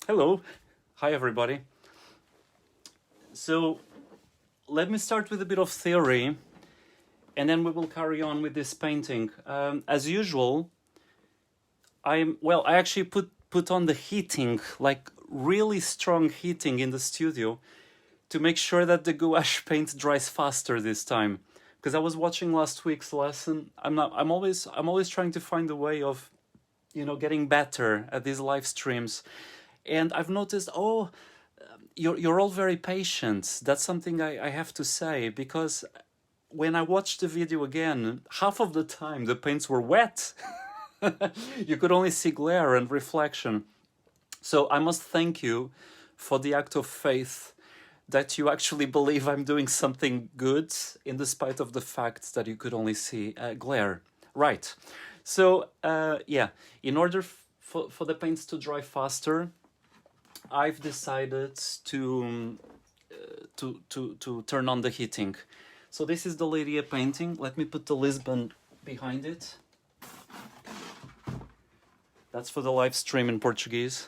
Hello. Hi, everybody. So, let me start with a bit of theory, and then we will carry on with this painting. As usual, I actually put on the heating, like really strong heating in the studio to make sure that the gouache paint dries faster this time. Because I was watching last week's lesson. I'm always trying to find a way of, getting better at these live streams. And I've noticed, you're all very patient. That's something I have to say, because when I watched the video again, half of the time the paints were wet. You could only see glare and reflection. So I must thank you for the act of faith that you actually believe I'm doing something good, in despite of the fact that you could only see glare. Right. So in order for the paints to dry faster, I've decided to turn on the heating. So this is the Lydia painting. Let me put the Lisbon behind it. That's for the live stream in Portuguese.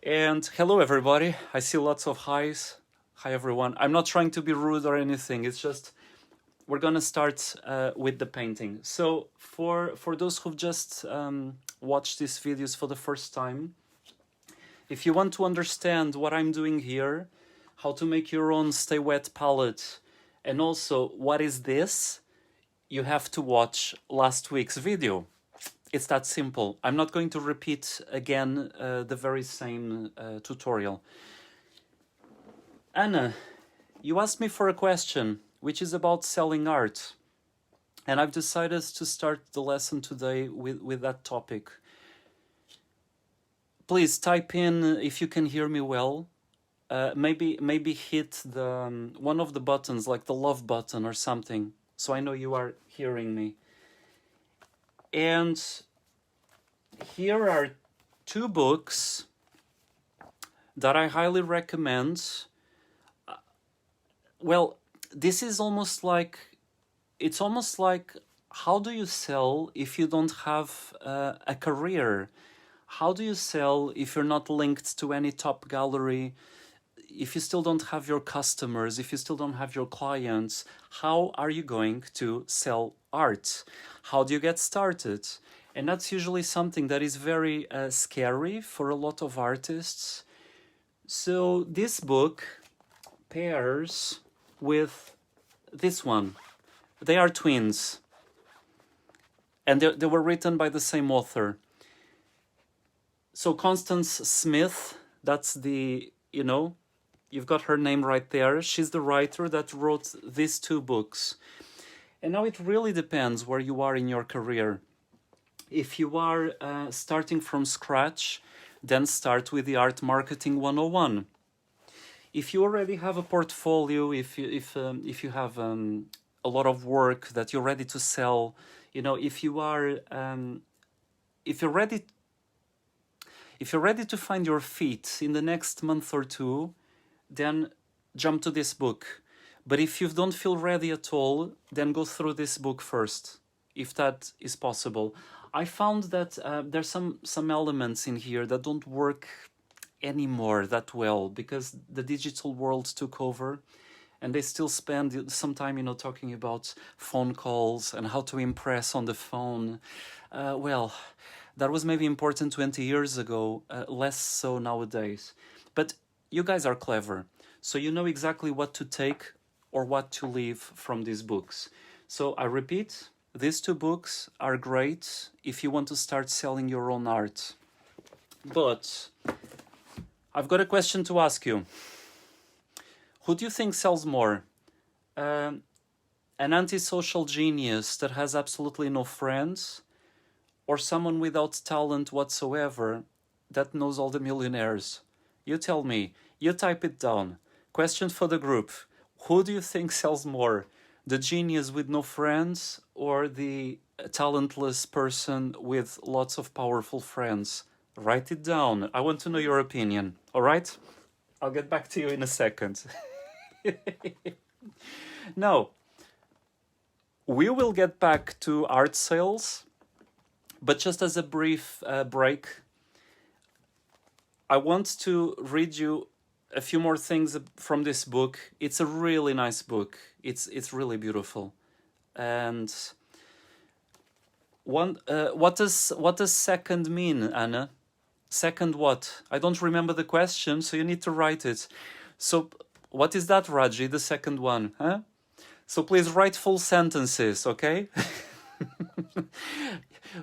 And hello, everybody. I see lots of highs. Hi, everyone. I'm not trying to be rude or anything. It's just we're going to start with the painting. So for those who've just watched these videos for the first time, if you want to understand what I'm doing here, how to make your own stay wet palette, and also what is this, you have to watch last week's video. It's that simple. I'm not going to repeat again the very same tutorial. Anna, you asked me for a question, which is about selling art. And I've decided to start the lesson today with that topic. Please type in if you can hear me well. Maybe hit the one of the buttons, like the love button or something, so I know you are hearing me. And here are two books that I highly recommend. Well, this is almost like, it's almost like, how do you sell if you don't have a career? How do you sell if you're not linked to any top gallery? If you still don't have your customers, if you still don't have your clients, how are you going to sell art? How do you get started? And that's usually something that is very scary for a lot of artists. So this book pairs with this one. They are twins. And they were written by the same author. So Constance Smith, that's the, you've got her name right there. She's the writer that wrote these two books. And now it really depends where you are in your career. If you are starting from scratch, then start with the Art Marketing 101. If you already have a portfolio, if you have a lot of work that you're ready to sell, if you're ready to find your feet in the next month or two, then jump to this book. But if you don't feel ready at all, then go through this book first, if that is possible. I found that there's some elements in here that don't work anymore that well, because the digital world took over, and they still spend some time, talking about phone calls and how to impress on the phone. That was maybe important 20 years ago, less so nowadays. But you guys are clever, so you know exactly what to take or what to leave from these books. So I repeat, these two books are great if you want to start selling your own art. But I've got a question to ask you. Who do you think sells more? An antisocial genius that has absolutely no friends, or someone without talent whatsoever that knows all the millionaires? You tell me. You type it down. Question for the group. Who do you think sells more? The genius with no friends, or the talentless person with lots of powerful friends? Write it down. I want to know your opinion. All right? I'll get back to you in a second. Now, we will get back to art sales, but just as a brief break, I want to read you a few more things from this book. It's a really nice book. It's really beautiful. And what does second mean, Anna? Second what? I don't remember the question, so you need to write it. So what is that, Raji? The second one, huh? So please write full sentences, okay?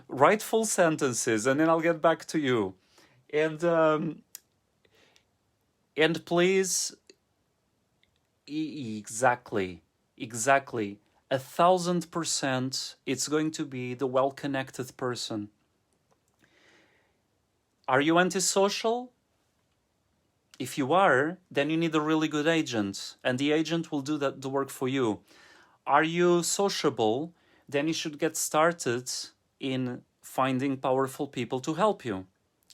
Write full sentences, and then I'll get back to you. And please, exactly, 1,000%, it's going to be the well-connected person. Are you antisocial? If you are, then you need a really good agent, and the agent will do the work for you. Are you sociable? Then you should get started in finding powerful people to help you.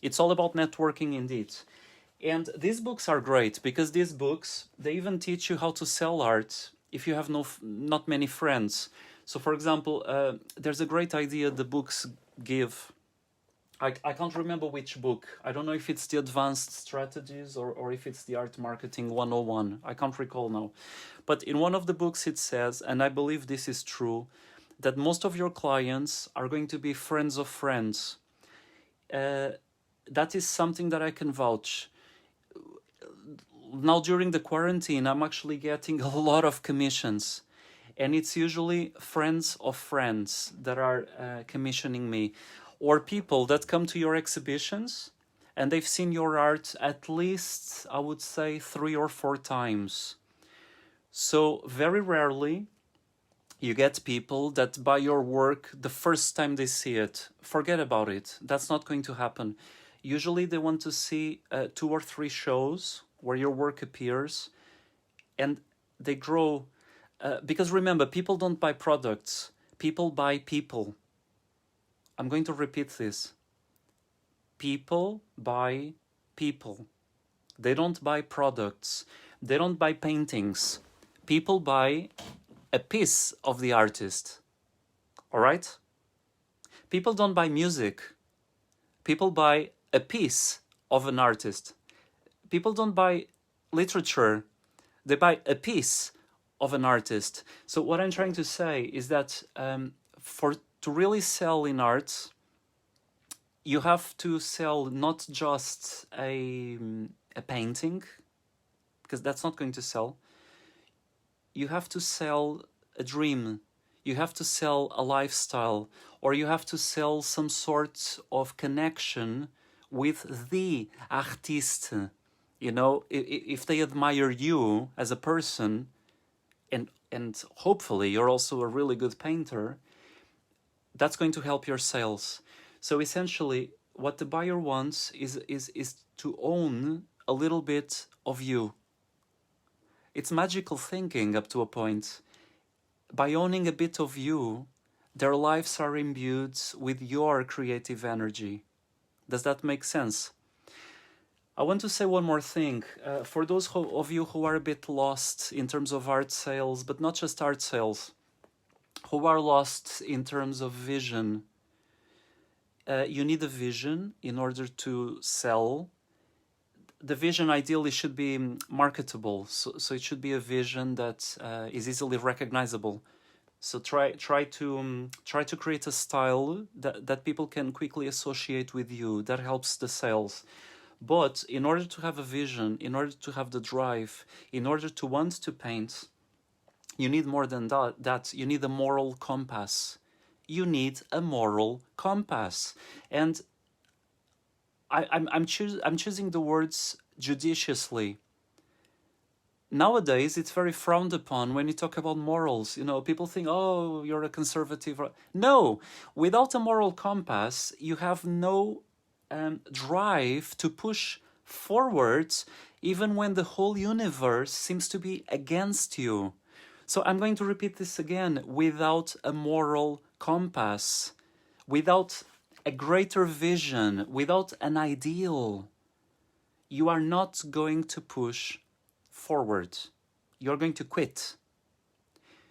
It's all about networking indeed. And these books are great because these books, they even teach you how to sell art if you have not many friends. So for example, there's a great idea the books give. I can't remember which book. I don't know if it's the Advanced Strategies or if it's the Art Marketing 101. I can't recall now. But in one of the books it says, and I believe this is true, that most of your clients are going to be friends of friends. That is something that I can vouch. Now during the quarantine, I'm actually getting a lot of commissions. And it's usually friends of friends that are commissioning me. Or people that come to your exhibitions and they've seen your art at least, I would say, 3 or 4 times. So very rarely you get people that buy your work the first time they see it. Forget about it. That's not going to happen. Usually they want to see 2 or 3 shows where your work appears, and they grow. Because remember, people don't buy products. People buy people. I'm going to repeat this. People buy people. They don't buy products. They don't buy paintings. People buy a piece of the artist. All right? People don't buy music. People buy a piece of an artist. People don't buy literature. They buy a piece of an artist. So what I'm trying to say is that to really sell in art, you have to sell not just a painting, because that's not going to sell. You have to sell a dream. You have to sell a lifestyle, or you have to sell some sort of connection with the artiste. You know, if they admire you as a person, and hopefully you're also a really good painter, that's going to help your sales. So essentially, what the buyer wants is to own a little bit of you. It's magical thinking up to a point. By owning a bit of you, their lives are imbued with your creative energy. Does that make sense? I want to say one more thing. For those of you who are a bit lost in terms of art sales, but not just art sales, who are lost in terms of vision, you need a vision in order to sell. The vision ideally should be marketable, so it should be a vision that is easily recognizable. So try to create a style that people can quickly associate with you. That helps the sales. But in order to have a vision, in order to have the drive, in order to want to paint, you need more than that. You need a moral compass. You need a moral compass. And I'm choosing the words judiciously. Nowadays, it's very frowned upon when you talk about morals. You know, people think, oh, you're a conservative. No, without a moral compass, you have no drive to push forwards, even when the whole universe seems to be against you. So I'm going to repeat this again. Without a moral compass, without a greater vision, without an ideal, you are not going to push forward. You're going to quit.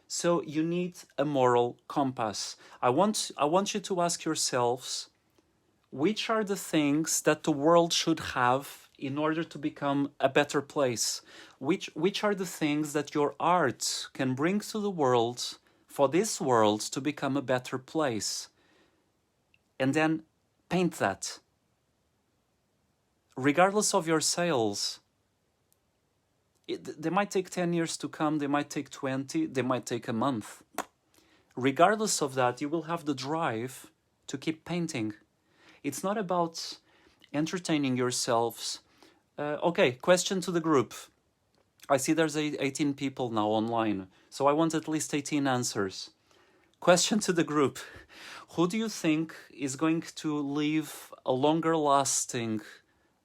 So you need a moral compass. I want you to ask yourselves, which are the things that the world should have in order to become a better place? Which are the things that your art can bring to the world for this world to become a better place? And then paint that. Regardless of your sales, they might take 10 years to come, they might take 20, they might take a month. Regardless of that, you will have the drive to keep painting. It's not about entertaining yourselves. Okay, question to the group. I see there's 18 people now online, so I want at least 18 answers. Question to the group. Who do you think is going to leave a longer lasting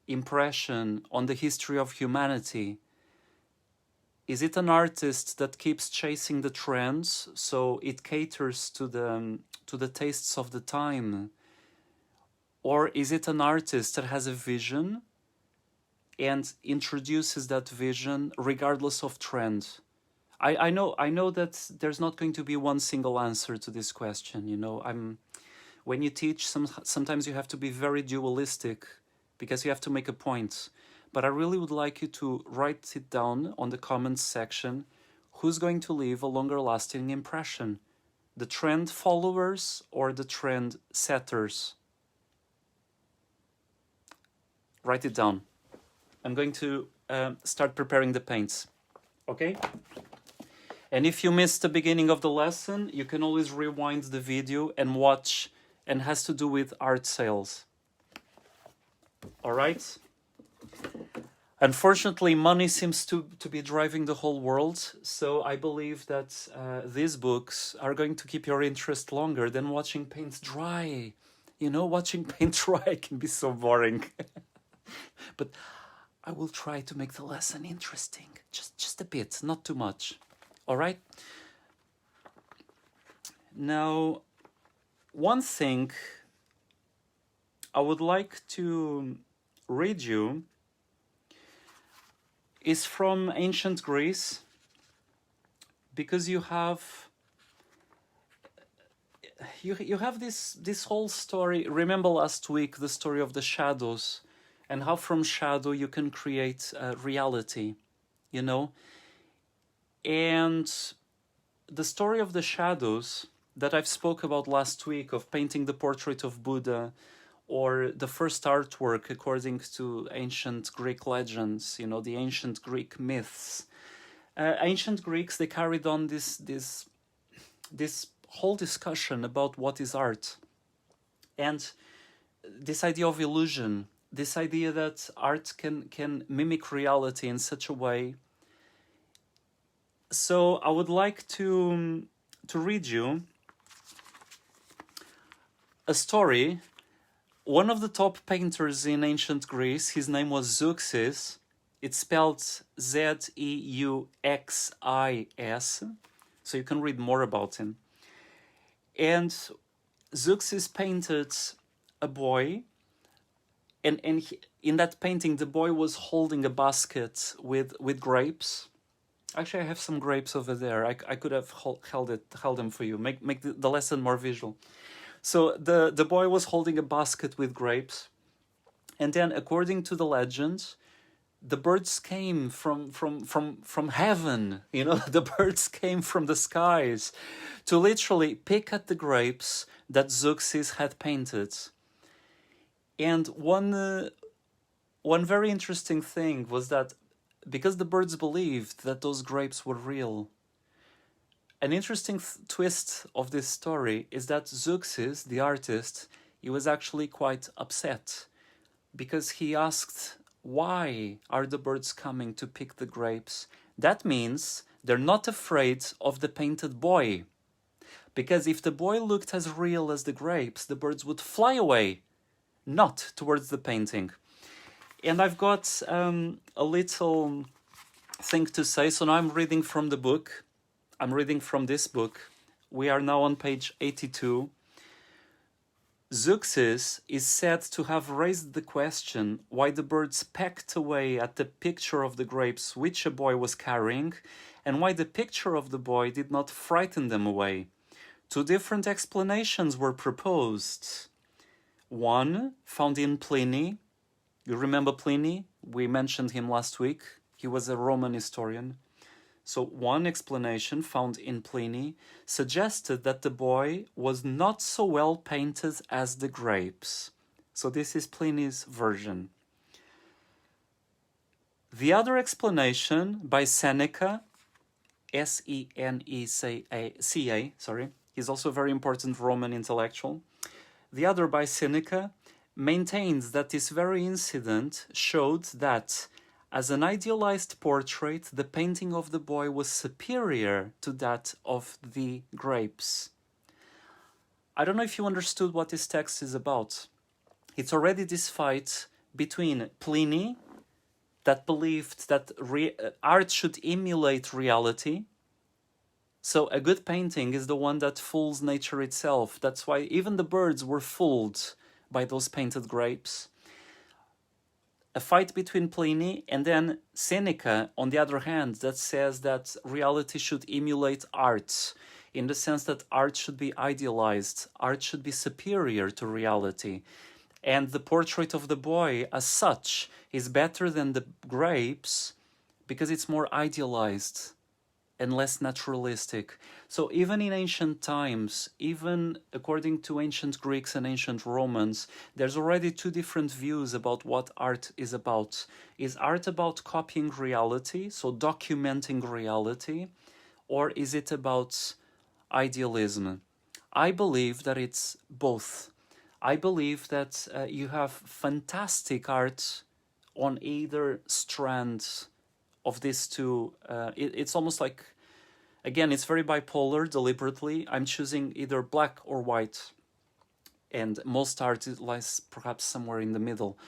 impression on the history of humanity? Is it an artist that keeps chasing the trends, so it caters to the tastes of the time? Or is it an artist that has a vision and introduces that vision regardless of trend? I know that there's not going to be one single answer to this question. You know, when you teach, sometimes you have to be very dualistic because you have to make a point. But I really would like you to write it down on the comments section. Who's going to leave a longer lasting impression? The trend followers or the trend setters? Write it down. I'm going to start preparing the paints. Okay? And if you missed the beginning of the lesson, you can always rewind the video and watch, and has to do with art sales. All right? Unfortunately, money seems to be driving the whole world, so I believe that these books are going to keep your interest longer than watching paint dry. You know, watching paint dry can be so boring. But I will try to make the lesson interesting, just a bit, not too much. All right? Now, one thing I would like to read you is from ancient Greece, because you have this whole story. Remember last week the story of the shadows and how from shadow you can create reality, you know? And the story of the shadows that I've spoke about last week, of painting the portrait of Buddha, or the first artwork according to ancient Greek legends, you know, the ancient Greek myths. Ancient Greeks, they carried on this whole discussion about what is art. And this idea of illusion, this idea that art can mimic reality in such a way. So I would like to read you a story. One of the top painters in ancient Greece, his name was Xerxes. It's spelled Zeuxis, so you can read more about him. And Xerxes painted a boy, and in that painting, the boy was holding a basket with grapes. Actually, I have some grapes over there. I could have held them for you, make the lesson more visual. So the boy was holding a basket with grapes, and then according to the legend, the birds came from heaven. You know, the birds came from the skies to literally pick at the grapes that Xerxes had painted. And one very interesting thing was that because the birds believed that those grapes were real, an interesting twist of this story is that Xerxes, the artist, he was actually quite upset because he asked, why are the birds coming to pick the grapes? That means they're not afraid of the painted boy. Because if the boy looked as real as the grapes, the birds would fly away, not towards the painting. And I've got a little thing to say. So now I'm reading from the book. I'm reading from this book. We are now on page 82. Xerxes is said to have raised the question why the birds pecked away at the picture of the grapes which a boy was carrying, and why the picture of the boy did not frighten them away. Two different explanations were proposed. One, found in Pliny. You remember Pliny? We mentioned him last week. He was a Roman historian. So one explanation found in Pliny suggested that the boy was not so well painted as the grapes. So this is Pliny's version. The other explanation by Seneca, Seneca, sorry, he's also a very important Roman intellectual. The other by Seneca maintains that this very incident showed that as an idealized portrait, the painting of the boy was superior to that of the grapes. I don't know if you understood what this text is about. It's already this fight between Pliny, that believed that art should emulate reality. So a good painting is the one that fools nature itself. That's why even the birds were fooled by those painted grapes. A fight between Pliny and then Seneca, on the other hand, that says that reality should emulate art, in the sense that art should be idealized, art should be superior to reality. And the portrait of the boy, as such, is better than the grapes because it's more idealized and less naturalistic. So even in ancient times, even according to ancient Greeks and ancient Romans, there's already two different views about what art is about. Is art about copying reality, so documenting reality, or is it about idealism? I believe that it's both. I believe that you have fantastic art on either strand of these two. It's almost like, again, it's very bipolar deliberately. I'm choosing either black or white, and most art lies perhaps somewhere in the middle.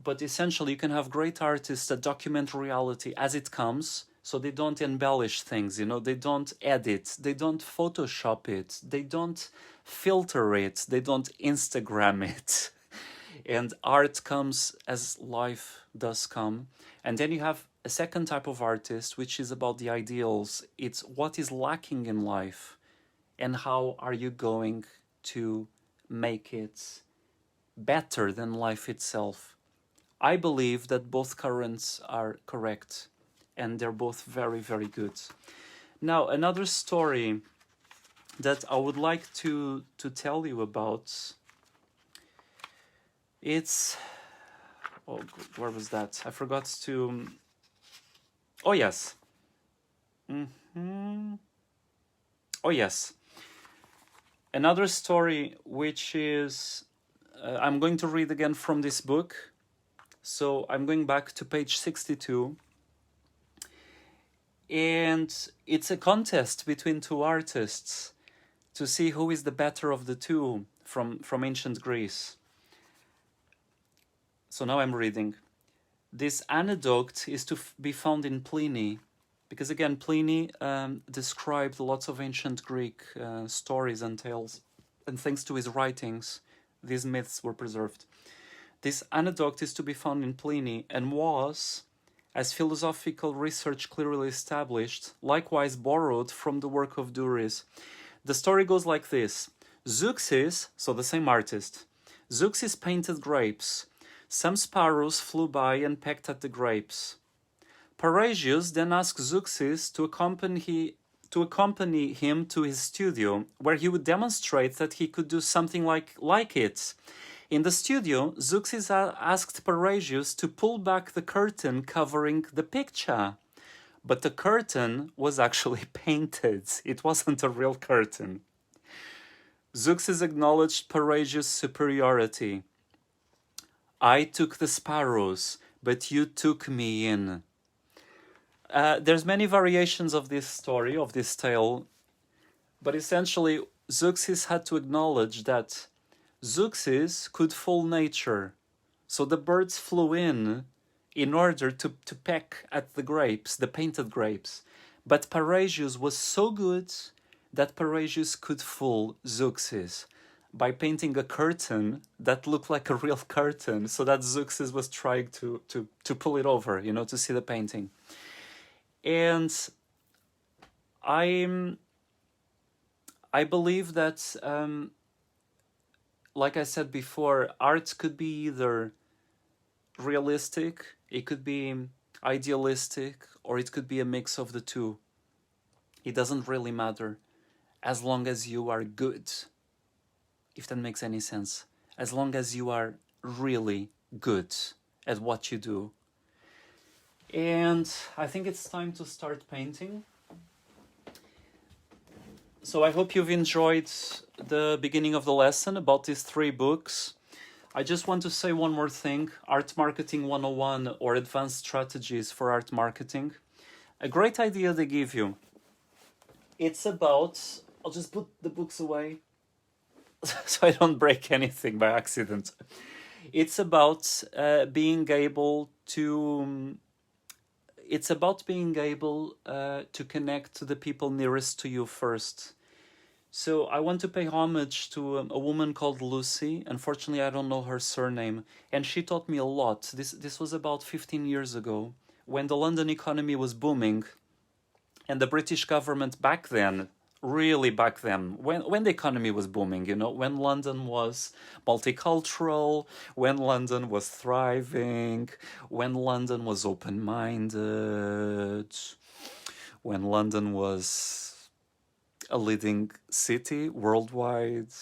But essentially, you can have great artists that document reality as it comes, so they don't embellish things, you know, they don't edit, they don't Photoshop it, they don't filter it, they don't Instagram it. And art comes as life does come. And then you have a second type of artist, which is about the ideals. It's what is lacking in life and how are you going to make it better than life itself. I believe that both currents are correct and they're both very, very good. Now, another story that I would like to tell you about, it's, oh, where was that? I forgot to, oh yes. Oh yes. Another story which is, I'm going to read again from this book. So I'm going back to page 62. And it's a contest between two artists to see who is the better of the two from ancient Greece. So now I'm reading. This anecdote is to be found in Pliny, because again, Pliny described lots of ancient Greek stories and tales, and thanks to his writings, these myths were preserved. This anecdote is to be found in Pliny and was, as philosophical research clearly established, likewise borrowed from the work of Duris. The story goes like this. Xerxes, so the same artist, Xerxes painted grapes. Some sparrows flew by and pecked at the grapes. Parrhasius then asked Xerxes to accompany him to his studio, where he would demonstrate that he could do something like it. In the studio, Xerxes asked Parrhasius to pull back the curtain covering the picture. But the curtain was actually painted. It wasn't a real curtain. Xerxes acknowledged Parrhasius' superiority. I took the sparrows, but you took me in. There's many variations of this story, of this tale, but essentially Xerxes had to acknowledge that Xerxes could fool nature. So the birds flew in order to peck at the grapes, the painted grapes. But Parrhasius was so good that Parrhasius could fool Xerxes by painting a curtain that looked like a real curtain, so that Xerxes was trying to pull it over, you know, to see the painting. And I believe that, like I said before, art could be either realistic It could be idealistic, or it could be a mix of the two. It doesn't really matter, as long as you are good, if that makes any sense. As long as you are really good at what you do. And I think it's time to start painting. So I hope you've enjoyed the beginning of the lesson about these 3 books. I just want to say one more thing. Art Marketing 101, or Advanced Strategies for Art Marketing. A great idea they give you. It's about... I'll just put the books away so I don't break anything by accident. It's about being able to... It's about being able to connect to the people nearest to you first. So I want to pay homage to a woman called Lucy. Unfortunately, I don't know her surname. And she taught me a lot. This was about 15 years ago, when the London economy was booming. And the British government back then, really back then, when the economy was booming, you know, when London was multicultural, when London was thriving, when London was open-minded, when London was a leading city worldwide.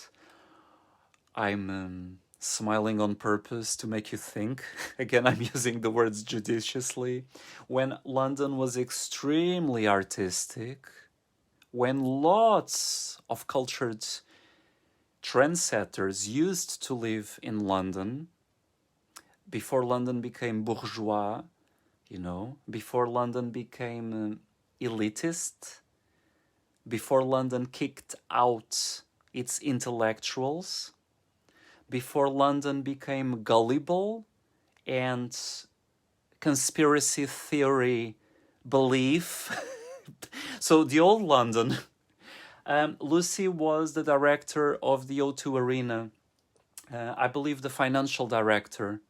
I'm smiling on purpose to make you think. Again, I'm using the words judiciously. When London was extremely artistic, when lots of cultured trendsetters used to live in London, before London became bourgeois, you know, before London became elitist, before London kicked out its intellectuals, before London became gullible and conspiracy theory belief. So the old London, Lucy was the director of the O2 Arena, I believe the financial director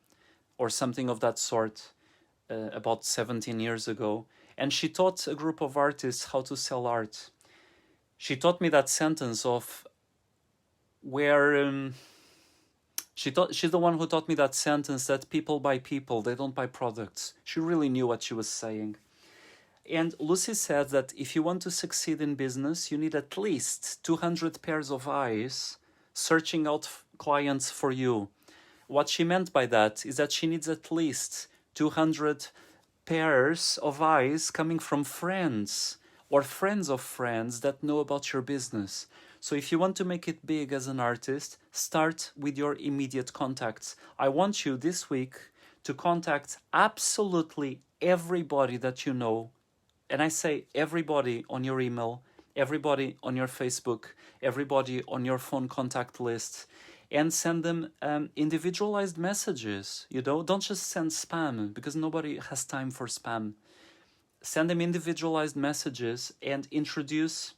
or something of that sort, about 17 years ago. And she taught a group of artists how to sell art. She taught me that sentence of where... she's the one who taught me that sentence that people buy people, they don't buy products. She really knew what she was saying. And Lucy said that if you want to succeed in business, you need at least 200 pairs of eyes searching out clients for you. What she meant by that is that she needs at least 200 pairs of eyes coming from friends or friends of friends that know about your business. So if you want to make it big as an artist, start with your immediate contacts. I want you this week to contact absolutely everybody that you know. And I say everybody on your email, everybody on your Facebook, everybody on your phone contact list, and send them individualized messages. You know, don't just send spam, because nobody has time for spam. Send them individualized messages and introduce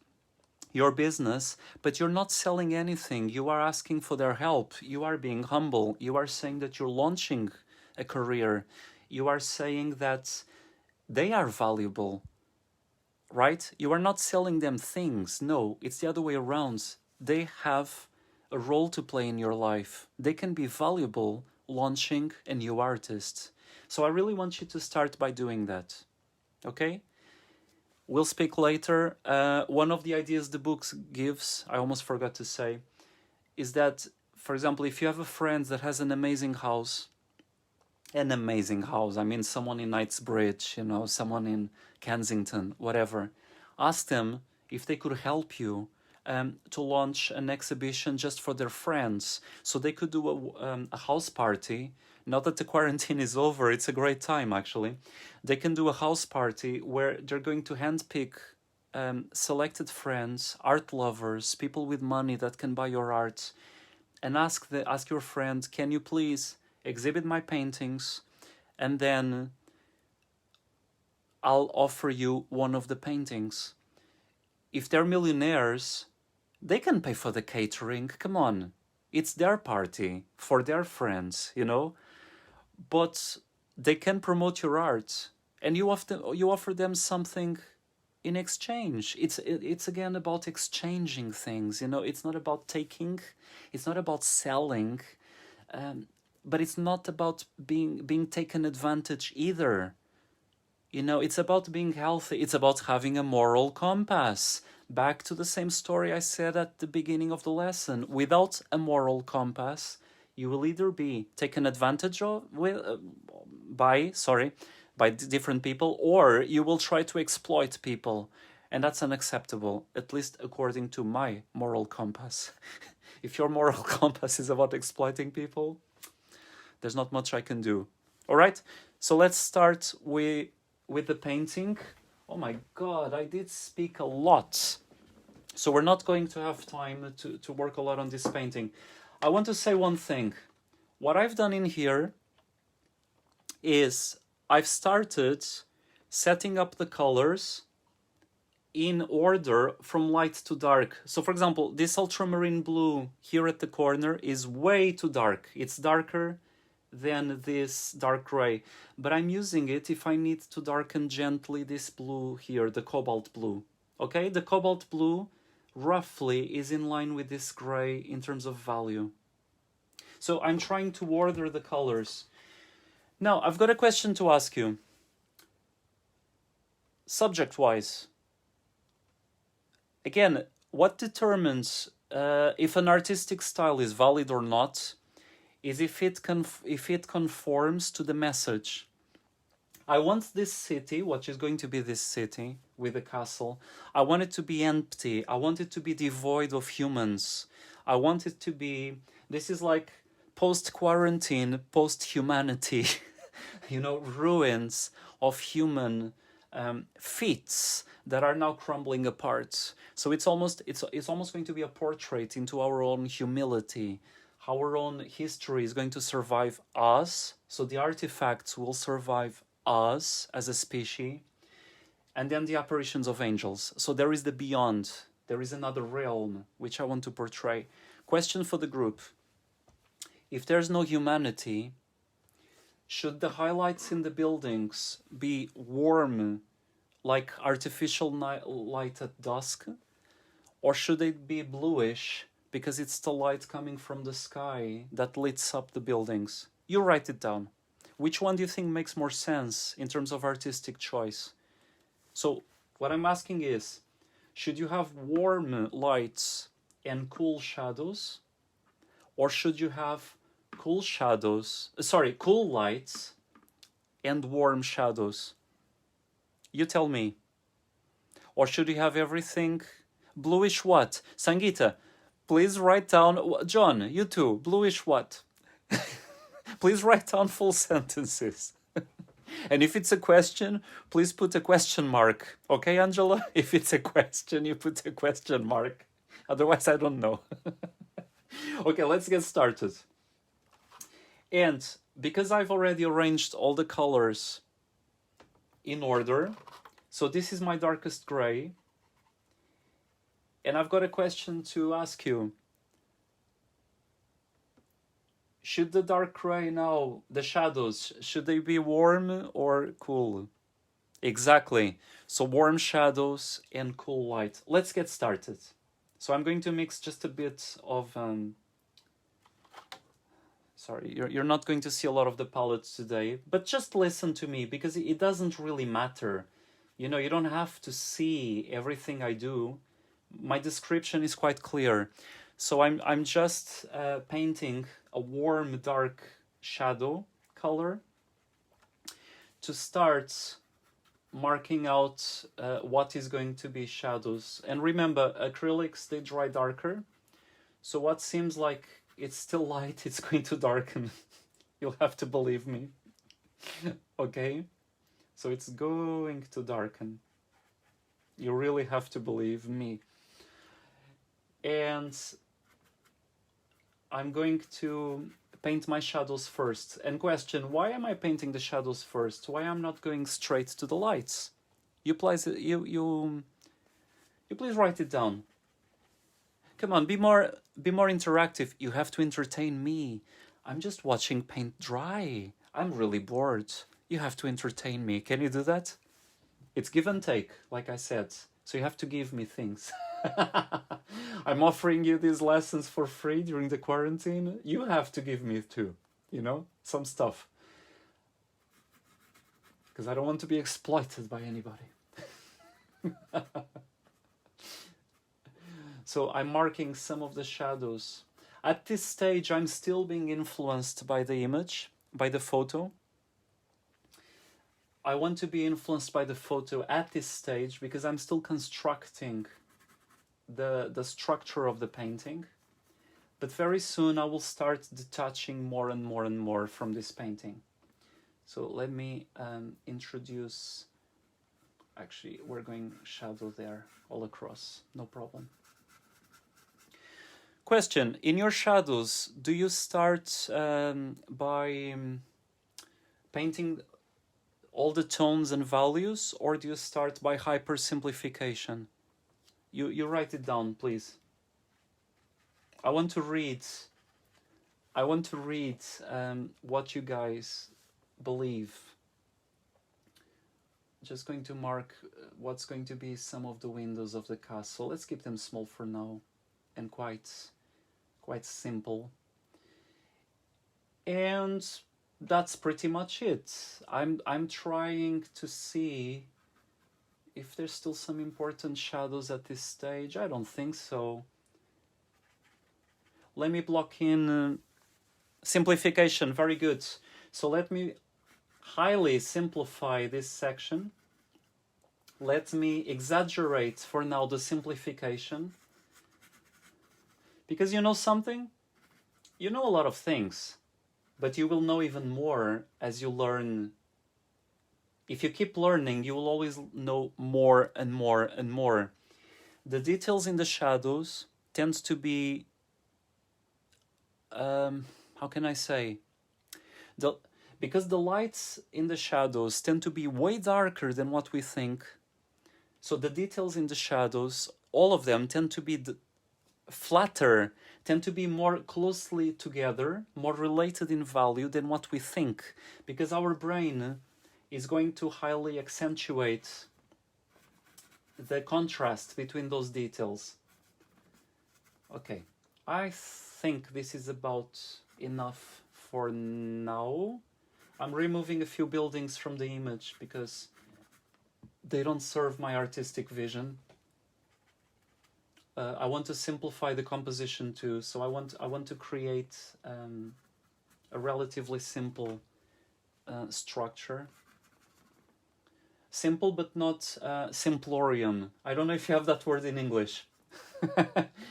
your business, but you're not selling anything. You are asking for their help. You are being humble. You are saying that you're launching a career. You are saying that they are valuable, right? You are not selling them things. No, it's the other way around. They have a role to play in your life. They can be valuable launching a new artist. So I really want you to start by doing that. Okay? We'll speak later. One of the ideas the book gives, I almost forgot to say, is that, for example, if you have a friend that has an amazing house, I mean someone in Knightsbridge, you know, someone in Kensington, whatever, ask them if they could help you to launch an exhibition just for their friends. So they could do a house party. Now that the quarantine is over, it's a great time actually. They can do a house party where they're going to handpick selected friends, art lovers, people with money that can buy your art, and ask your friend, can you please exhibit my paintings, and then I'll offer you one of the paintings. If they're millionaires, they can pay for the catering. Come on, it's their party for their friends, you know. But they can promote your art, and you offer them something in exchange. It's again about exchanging things, you know. It's not about taking, it's not about selling. but it's not about being taken advantage either. You know, it's about being healthy. It's about having a moral compass. Back to the same story I said at the beginning of the lesson. Without a moral compass, you will either be taken advantage of by different people, or you will try to exploit people. And that's unacceptable, at least according to my moral compass. If your moral compass is about exploiting people, there's not much I can do. All right, so let's start with the painting. Oh my God, I did speak a lot. So we're not going to have time to work a lot on this painting. I want to say one thing. What I've done in here is I've started setting up the colors in order from light to dark. So for example, this ultramarine blue here at the corner is way too dark. It's darker than this dark gray, but I'm using it if I need to darken gently this blue here, the cobalt blue. Okay, the cobalt blue roughly is in line with this gray in terms of value. So I'm trying to order the colors. Now, I've got a question to ask you. Subject-wise, again, what determines if an artistic style is valid or not is if it conforms to the message. I want this city, what is going to be this city with a castle, I want it to be empty. I want it to be devoid of humans. I want it to be, this is like post-quarantine, post-humanity, you know, ruins of human feats that are now crumbling apart. So it's almost going to be a portrait into our own humility. Our own history is going to survive us, so the artifacts will survive us as a species, and then the apparitions of angels. So there is the beyond, there is another realm which I want to portray. Question for the group. If there's no humanity, should the highlights in the buildings be warm, like artificial light at dusk? Or should they be bluish, because it's the light coming from the sky that lights up the buildings? You write it down. Which one do you think makes more sense in terms of artistic choice? So what I'm asking is, should you have warm lights and cool shadows? Or should you have cool lights and warm shadows? You tell me. Or should you have everything bluish what? Sangeeta, please write down. John, you too. Bluish what? Please write down full sentences. And if it's a question, please put a question mark. Okay, Angela? If it's a question, you put a question mark. Otherwise, I don't know. Okay, let's get started. And because I've already arranged all the colors in order, so this is my darkest gray. And I've got a question to ask you. Should the dark gray now, the shadows, should they be warm or cool? Exactly. So warm shadows and cool light. Let's get started. So I'm going to mix just a bit of... Sorry, you're not going to see a lot of the palettes today, but just listen to me, because it doesn't really matter. You know, you don't have to see everything I do. My description is quite clear. So I'm just painting a warm dark shadow color to start marking out what is going to be shadows. And remember, acrylics, they dry darker. So what seems like it's still light, it's going to darken. You'll have to believe me. Okay? So it's going to darken. You really have to believe me. And I'm going to paint my shadows first. And question, why am I painting the shadows first? Why I'm not going straight to the lights? You please write it down. Come on, be more interactive. You have to entertain me. I'm just watching paint dry. I'm really bored. You have to entertain me. Can you do that? It's give and take, like I said. So you have to give me things. I'm offering you these lessons for free during the quarantine. You have to give me too. you know, some stuff. Because I don't want to be exploited by anybody. So I'm marking some of the shadows. At this stage, I'm still being influenced by the image, by the photo. I want to be influenced by the photo at this stage because I'm still constructing the structure of the painting. But very soon I will start detaching more and more and more from this painting. So let me introduce, actually we're going shadow there all across, no problem. Question, in your shadows, do you start by painting all the tones and values, or do you start by hypersimplification? You write it down, please. I want to read what you guys believe. Just going to mark what's going to be some of the windows of the castle. Let's keep them small for now and quite simple. And that's pretty much it. I'm trying to see if there's still some important shadows at this stage. I don't think so. Let me block in simplification. Very good. So let me highly simplify this section. Let me exaggerate for now the simplification. Because you know something? You know a lot of things, but you will know even more as you learn. If you keep learning, you will always know more and more and more. The details in the shadows tends to be, how can I say? Because the lights in the shadows tend to be way darker than what we think. So the details in the shadows, all of them tend to be flatter, tend to be more closely together, more related in value than what we think. Because our brain is going to highly accentuate the contrast between those details. Okay, I think this is about enough for now. I'm removing a few buildings from the image because they don't serve my artistic vision. I want to simplify the composition too, so I want to create a relatively simple structure. Simple but not simplorium. I don't know if you have that word in English.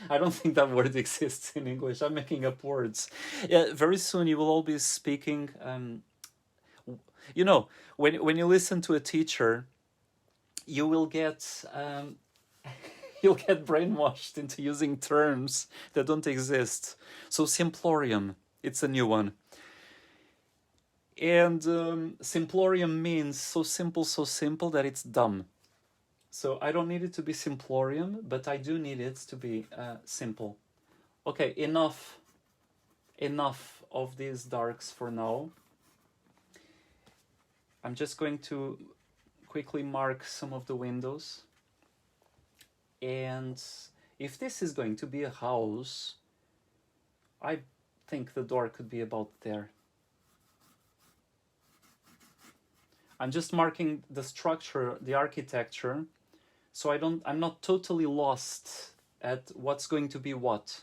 I don't think that word exists in English. I'm making up words. Yeah, very soon you will all be speaking. You know, when you listen to a teacher, you will get you'll get brainwashed into using terms that don't exist. So simplorium, it's a new one. And simplorium means so simple that it's dumb. So I don't need it to be simplorium, but I do need it to be simple. Okay, enough of these darks for now. I'm just going to quickly mark some of the windows. And if this is going to be a house, I think the door could be about there. I'm just marking the structure, the architecture, so I'm not totally lost at what's going to be what.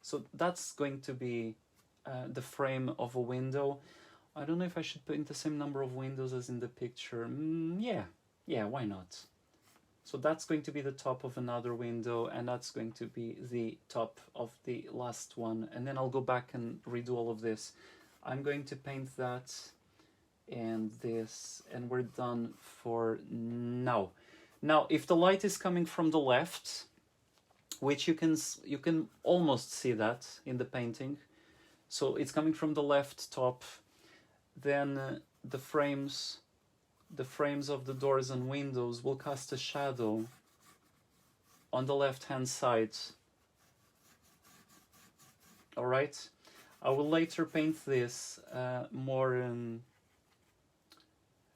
So that's going to be the frame of a window. I don't know if I should paint the same number of windows as in the picture. Yeah, why not? So that's going to be the top of another window, and that's going to be the top of the last one. And then I'll go back and redo all of this. I'm going to paint that and this, and we're done for now. Now, if the light is coming from the left, which you can almost see that in the painting, so it's coming from the left top, then the frames of the doors and windows will cast a shadow on the left hand side. All right, I will later paint this more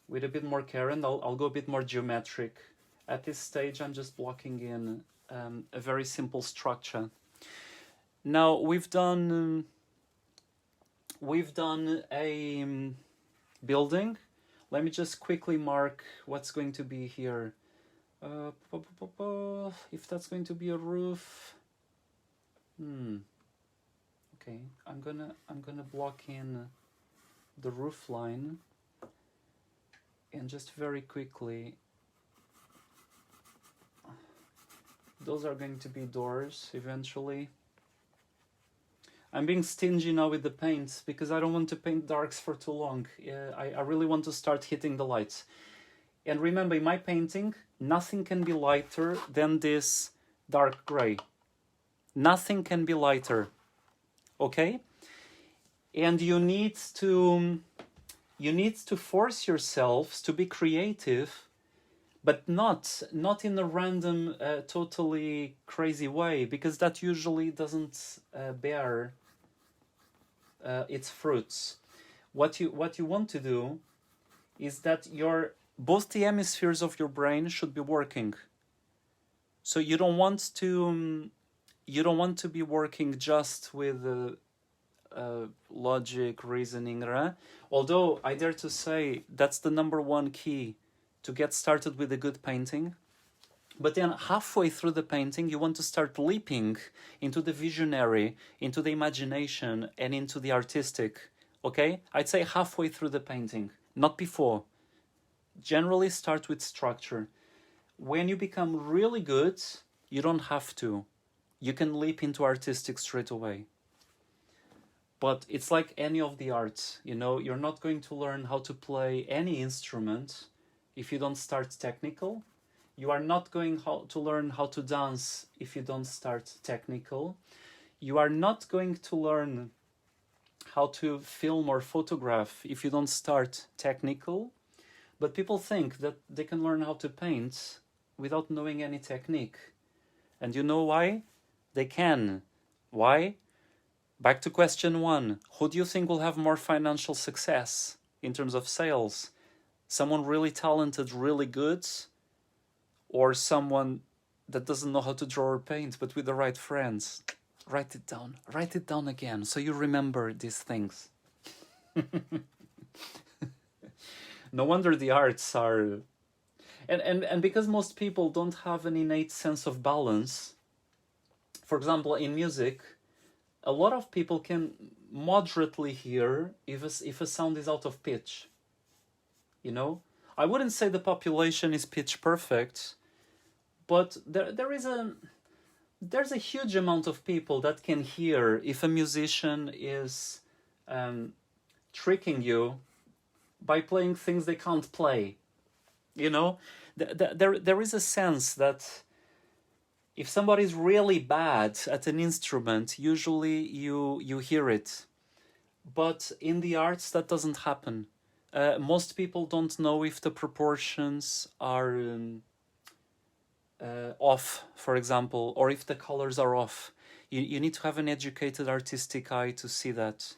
with a bit more care, and I'll go a bit more geometric. At this stage, I'm just blocking in a very simple structure. Now we've done we've done a building. Let me just quickly mark what's going to be here. If that's going to be a roof, okay, I'm gonna block in the roof line, and just very quickly, those are going to be doors eventually. I'm being stingy now with the paint because I don't want to paint darks for too long. I really want to start hitting the lights. And remember, in my painting, nothing can be lighter than this dark gray. Nothing can be lighter. Okay? And you need to force yourselves to be creative, but not in a random, totally crazy way, because that usually doesn't bear its fruits. What you want to do is that both the hemispheres of your brain should be working. So you don't want to be working just with logic, reasoning, right? Although I dare to say that's the number one key to get started with a good painting. But then halfway through the painting, you want to start leaping into the visionary, into the imagination, and into the artistic. Okay? I'd say halfway through the painting, not before. Generally start with structure. When you become really good, you don't have to. You can leap into artistic straight away. But it's like any of the arts, you're not going to learn how to play any instrument if you don't start technical. You are not going to learn how to dance if you don't start technical. You are not going to learn how to film or photograph if you don't start technical. But people think that they can learn how to paint without knowing any technique. And you know why? They can. Why? Back to question 1. Who do you think will have more financial success in terms of sales? Someone really talented, really good, or someone that doesn't know how to draw or paint, but with the right friends? Write it down. Write it down again so you remember these things. No wonder the arts are... And because most people don't have an innate sense of balance, for example, in music, a lot of people can moderately hear if a sound is out of pitch. I wouldn't say the population is pitch perfect, but there's a huge amount of people that can hear if a musician is tricking you by playing things they can't play. There is a sense that if somebody's really bad at an instrument, usually you hear it. But in the arts, that doesn't happen. Most people don't know if the proportions are off, for example, or if the colors are off. You need to have an educated artistic eye to see that.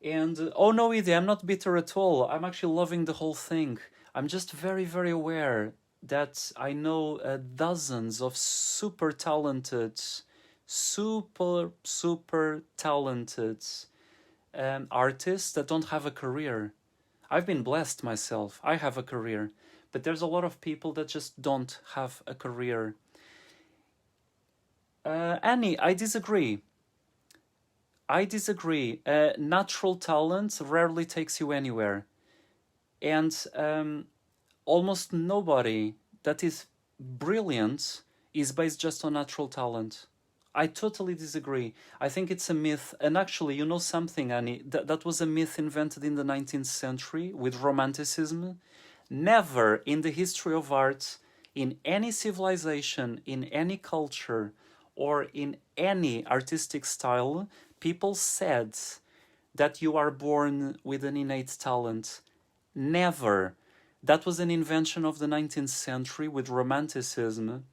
And, oh no, Edie, I'm not bitter at all. I'm actually loving the whole thing. I'm just very, very aware that I know dozens of super talented artists that don't have a career. I've been blessed myself. I have a career. But there's a lot of people that just don't have a career. Annie, I disagree. Natural talent rarely takes you anywhere. And almost nobody that is brilliant is based just on natural talent. I totally disagree. I think it's a myth. And actually, you know something, Annie? That was a myth invented in the 19th century with Romanticism. Never in the history of art, in any civilization, in any culture, or in any artistic style, people said that you are born with an innate talent. Never. That was an invention of the 19th century with Romanticism,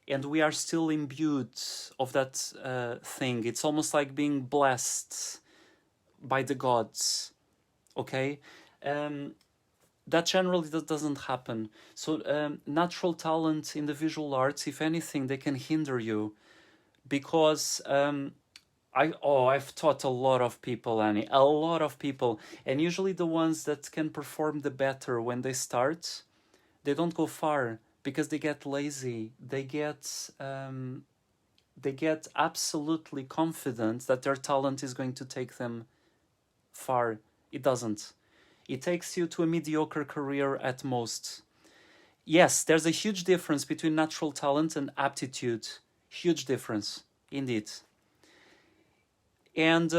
and we are still imbued of that thing. It's almost like being blessed by the gods, okay? That generally doesn't happen. So natural talent in the visual arts, if anything, they can hinder you, because I've taught a lot of people, Annie, a lot of people, and usually the ones that can perform the better when they start, they don't go far because they get lazy. They get absolutely confident that their talent is going to take them far. It doesn't. It takes you to a mediocre career at most. Yes, there's a huge difference between natural talent and aptitude. Huge difference, indeed. And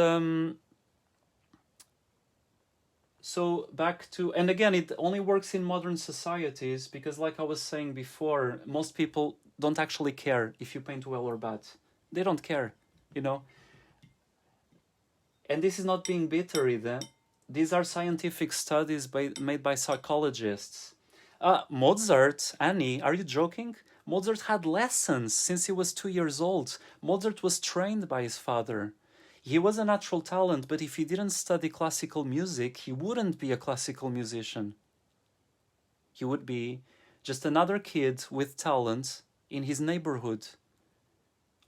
so back to, and again, it only works in modern societies because, like I was saying before, most people don't actually care if you paint well or bad. They don't care, you know. And this is not being bitter either. These are scientific studies made by psychologists. Mozart, Annie, are you joking? Mozart had lessons since he was 2 years old. Mozart was trained by his father. He was a natural talent, but if he didn't study classical music, he wouldn't be a classical musician. He would be just another kid with talent in his neighborhood.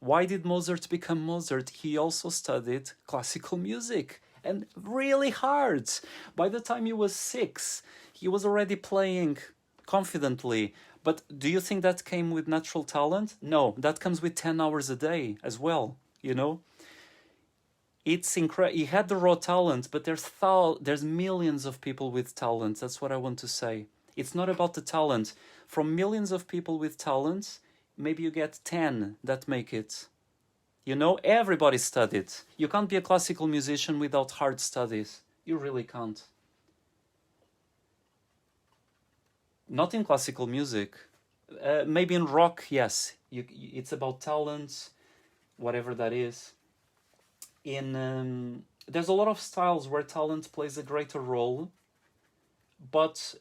Why did Mozart become Mozart? He also studied classical music, and really hard. By the time he was 6, he was already playing confidently. But do you think that came with natural talent? No, that comes with 10 hours a day as well, you know? It's incredible. He had the raw talent, but there's millions of people with talent. That's what I want to say. It's not about the talent. From millions of people with talent, maybe you get 10 that make it. You know, everybody studied. You can't be a classical musician without hard studies. You really can't. Not in classical music. Maybe in rock, yes. It's about talent, whatever that is. There's a lot of styles where talent plays a greater role, but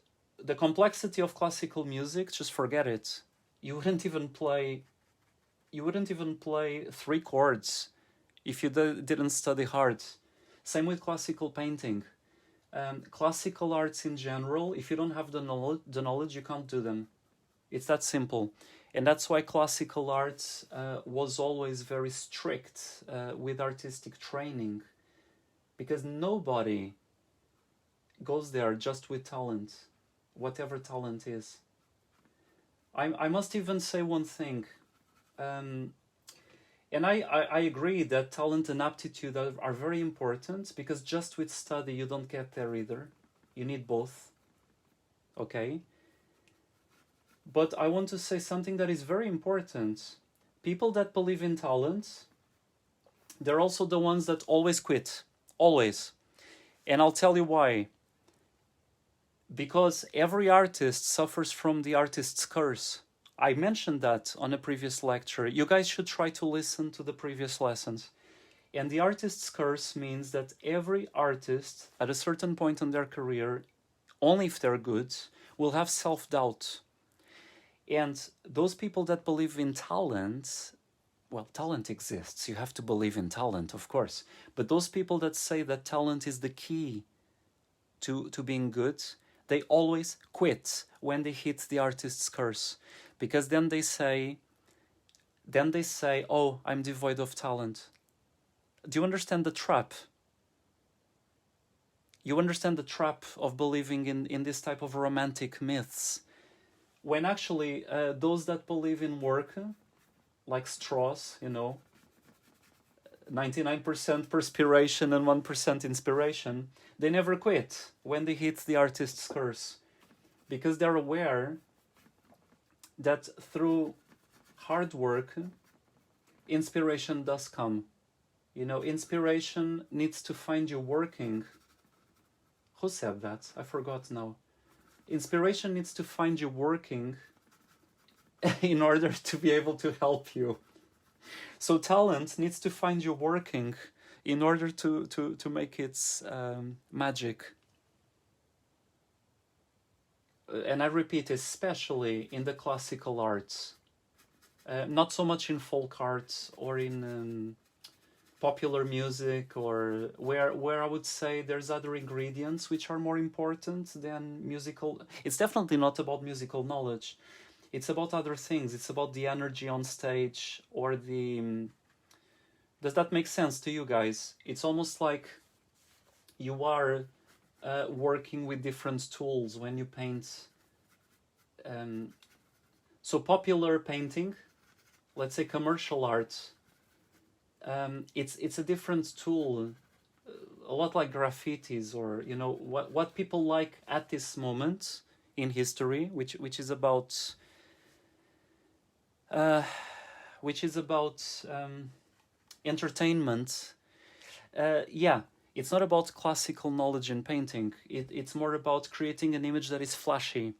the complexity of classical music, just forget it. You wouldn't even play 3 chords if you didn't study hard. Same with classical painting. Classical arts in general, if you don't have the knowledge, you can't do them. It's that simple. And that's why classical arts was always very strict with artistic training, because nobody goes there just with talent, whatever talent is. I must even say one thing, and I agree that talent and aptitude are very important, because just with study you don't get there either. You need both, okay? But I want to say something that is very important. People that believe in talent, they're also the ones that always quit. Always. And I'll tell you why. Because every artist suffers from the artist's curse. I mentioned that on a previous lecture. You guys should try to listen to the previous lessons. And the artist's curse means that every artist, at a certain point in their career, only if they're good, will have self-doubt. And those people that believe in talent, well, talent exists. You have to believe in talent, of course. But those people that say that talent is the key to being good, they always quit when they hit the artist's curse. Because then they say, oh, I'm devoid of talent. Do you understand the trap? You understand the trap of believing in this type of romantic myths? When actually those that believe in work, like Strauss, 99% perspiration and 1% inspiration, they never quit when they hit the artist's curse, because they're aware that through hard work, inspiration does come. Inspiration needs to find you working. Who said that? I forgot now. Inspiration needs to find you working in order to be able to help you. So talent needs to find you working in order to make its magic. And I repeat, especially in the classical arts. Not so much in folk arts or in popular music, or where I would say there's other ingredients which are more important than musical. It's definitely not about musical knowledge. It's about other things. It's about the energy on stage, or the Does that make sense to you guys? It's almost like you are working with different tools when you paint. So popular painting, let's say commercial art, it's a different tool, a lot like graffitis, or you know what people like at this moment in history, which is about entertainment. Yeah, it's not about classical knowledge in painting. It's more about creating an image that is flashy.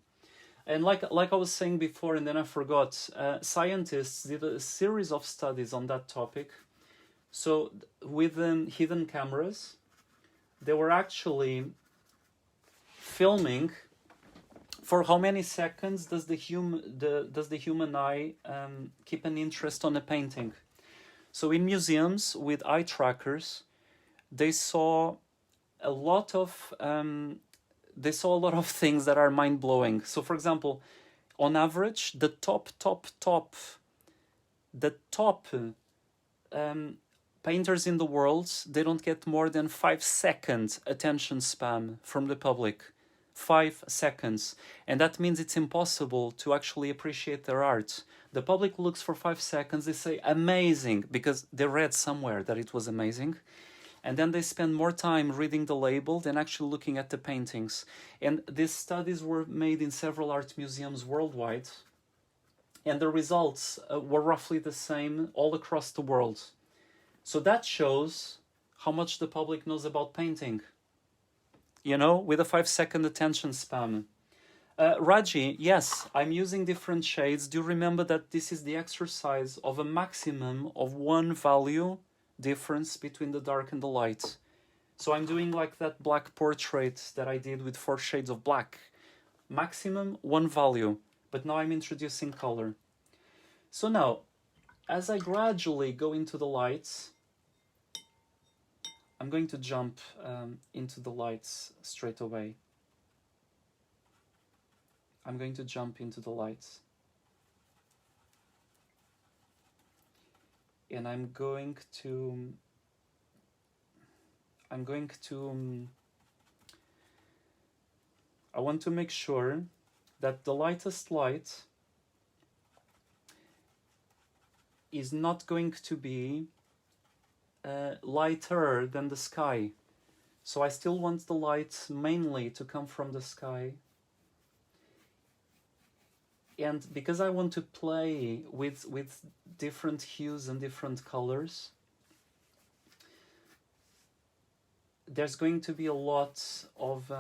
And like I was saying before, and then I forgot, scientists did a series of studies on that topic. So with hidden cameras, they were actually filming for how many seconds does the human eye keep an interest on a painting. So in museums with eye trackers, they saw a lot of things that are mind blowing. So for example, on average, the top painters in the world, they don't get more than 5 seconds attention span from the public. 5 seconds. And that means it's impossible to actually appreciate their art. The public looks for 5 seconds, they say amazing, because they read somewhere that it was amazing. And then they spend more time reading the label than actually looking at the paintings. And these studies were made in several art museums worldwide. And the results were roughly the same all across the world. So that shows how much the public knows about painting. You know, with a 5-second attention span. Raji, yes, I'm using different shades. Do remember that this is the exercise of a maximum of 1 value difference between the dark and the light. So I'm doing like that black portrait that I did with 4 shades of black. Maximum 1 value, but now I'm introducing color. So now, as I gradually go into the lights, I'm going to jump into the lights straight away. I'm going to jump into the lights. And I want to make sure that the lightest light is not going to be lighter than the sky. So I still want the light mainly to come from the sky. And because I want to play with different hues and different colors, there's going to be a lot of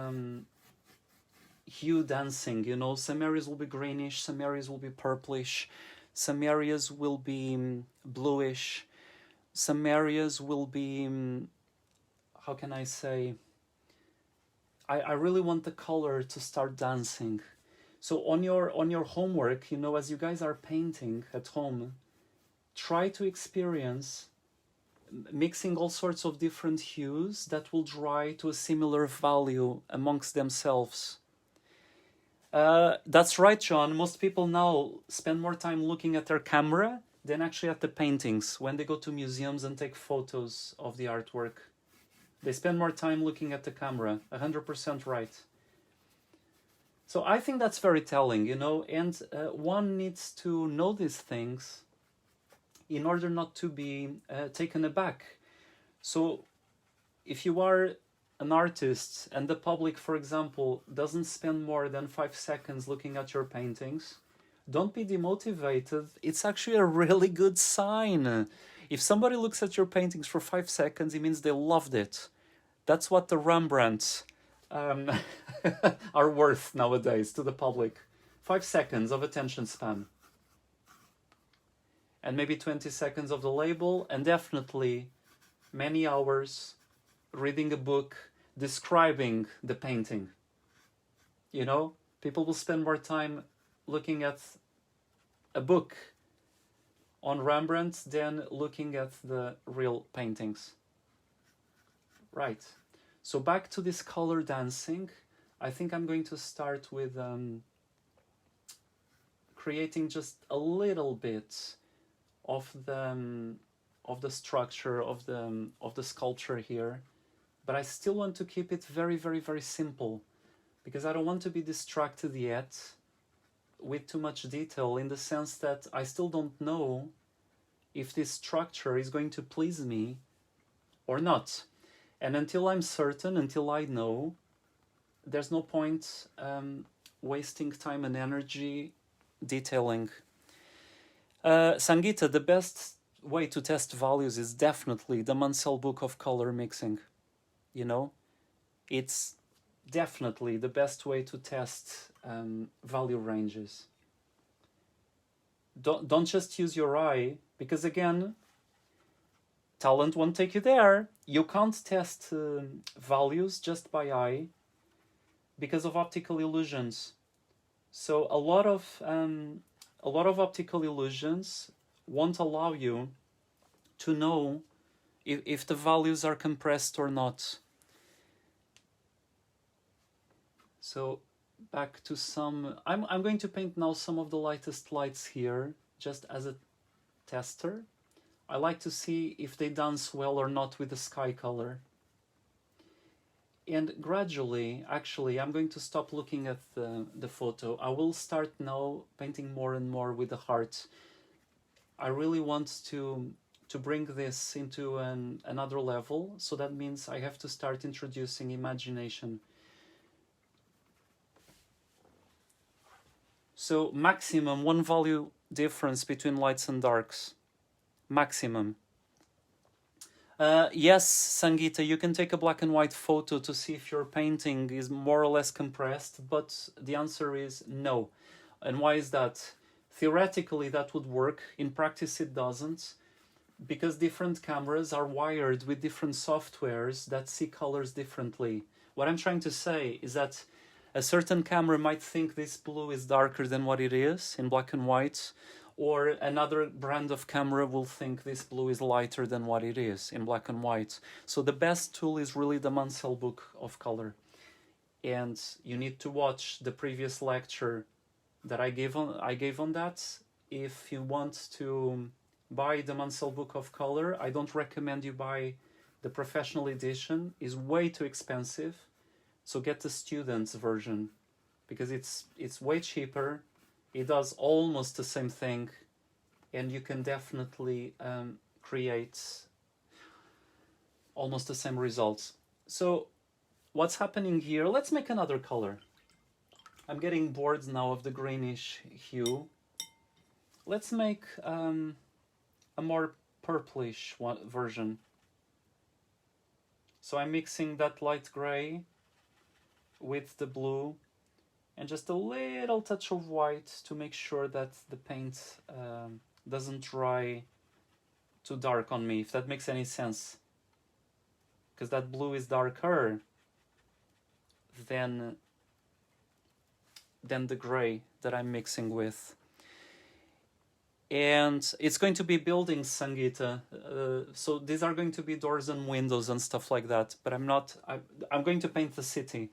hue dancing, you know. Some areas will be greenish, some areas will be purplish, some areas will be bluish, some areas will be, how can I say, I really want the color to start dancing. So on your homework, you know, as you guys are painting at home, try to experience mixing all sorts of different hues that will dry to a similar value amongst themselves. That's right, John. Most people now spend more time looking at their camera than actually at the paintings when they go to museums and take photos of the artwork. They spend more time looking at the camera. 100% right. So I think that's very telling, you know, and one needs to know these things in order not to be taken aback. So if you are an artist and the public, for example, doesn't spend more than 5 seconds looking at your paintings, don't be demotivated. It's actually a really good sign. If somebody looks at your paintings for 5 seconds, it means they loved it. That's what the Rembrandts are worth nowadays to the public. 5 seconds of attention span. And maybe 20 seconds of the label, and definitely many hours reading a book describing the painting. You know, people will spend more time looking at a book on Rembrandt than looking at the real paintings. Right. So back to this color dancing, I think I'm going to start with creating just a little bit of the structure of the sculpture here, but I still want to keep it very, very, very simple, because I don't want to be distracted yet with too much detail, in the sense that I still don't know if this structure is going to please me or not. And until I'm certain, until I know, there's no point wasting time and energy detailing. Sangeeta, the best way to test values is definitely the Mansell book of color mixing. You know, it's definitely the best way to test value ranges. Don't just use your eye, because again, talent won't take you there. You can't test values just by eye because of optical illusions. So a lot of optical illusions won't allow you to know if the values are compressed or not. So back to some, I'm going to paint now some of the lightest lights here, just as a tester. I like to see if they dance well or not with the sky color. And gradually, actually, I'm going to stop looking at the photo. I will start now painting more and more with the heart. I really want to bring this into another level, so that means I have to start introducing imagination. So maximum 1 value difference between lights and darks. Maximum. Yes, Sangeeta, you can take a black and white photo to see if your painting is more or less compressed, but the answer is no. And why is that? Theoretically, that would work. In practice, it doesn't, because different cameras are wired with different softwares that see colors differently. What I'm trying to say is that a certain camera might think this blue is darker than what it is in black and white, or another brand of camera will think this blue is lighter than what it is in black and white. So the best tool is really the Mansell book of color. And you need to watch the previous lecture that I gave on that. If you want to buy the Mansell book of color, I don't recommend you buy the professional edition. It's way too expensive. So get the student's version, because it's way cheaper. It does almost the same thing, and you can definitely create almost the same results. So what's happening here? Let's make another color. I'm getting bored now of the greenish hue. Let's make a more purplish version. So I'm mixing that light gray with the blue and just a little touch of white to make sure that the paint doesn't dry too dark on me, if that makes any sense. Because that blue is darker than the gray that I'm mixing with. And it's going to be buildings, Sangeeta. So these are going to be doors and windows and stuff like that. But I'm going to paint the city,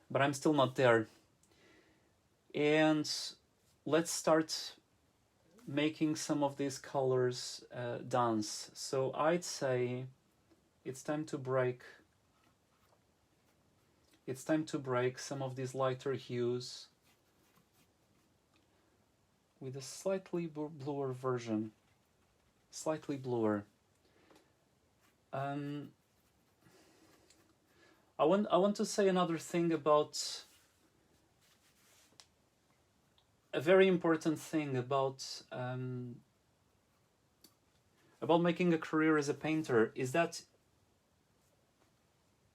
but I'm still not there. And let's start making some of these colors dance. So I'd say it's time to break some of these lighter hues with a slightly bluer version. Slightly bluer. I want to say another thing about a very important thing about making a career as a painter is that,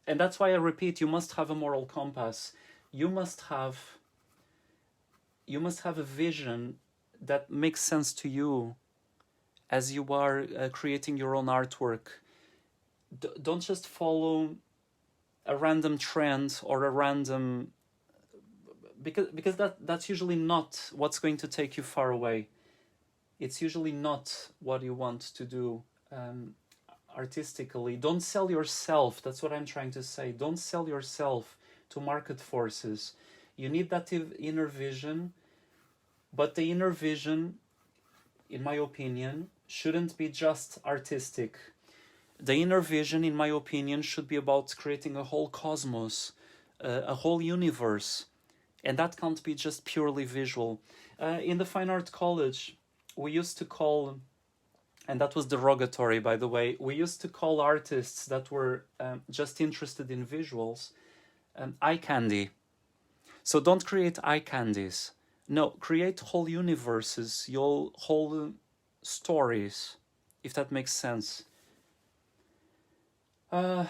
and that's why I repeat, you must have a moral compass. You must have a vision that makes sense to you as you are creating your own artwork. Don't just follow a random trend or a random, because that's usually not what's going to take you far away. It's usually not what you want to do artistically. Don't sell yourself. That's what I'm trying to say. Don't sell yourself to market forces. You need that inner vision, but the inner vision, in my opinion, shouldn't be just artistic. The inner vision, in my opinion, should be about creating a whole cosmos, a whole universe, and that can't be just purely visual. In the Fine Art College, we used to call, and that was derogatory, by the way, we used to call artists that were just interested in visuals eye candy. So don't create eye candies. No, create whole universes, your whole stories, if that makes sense. I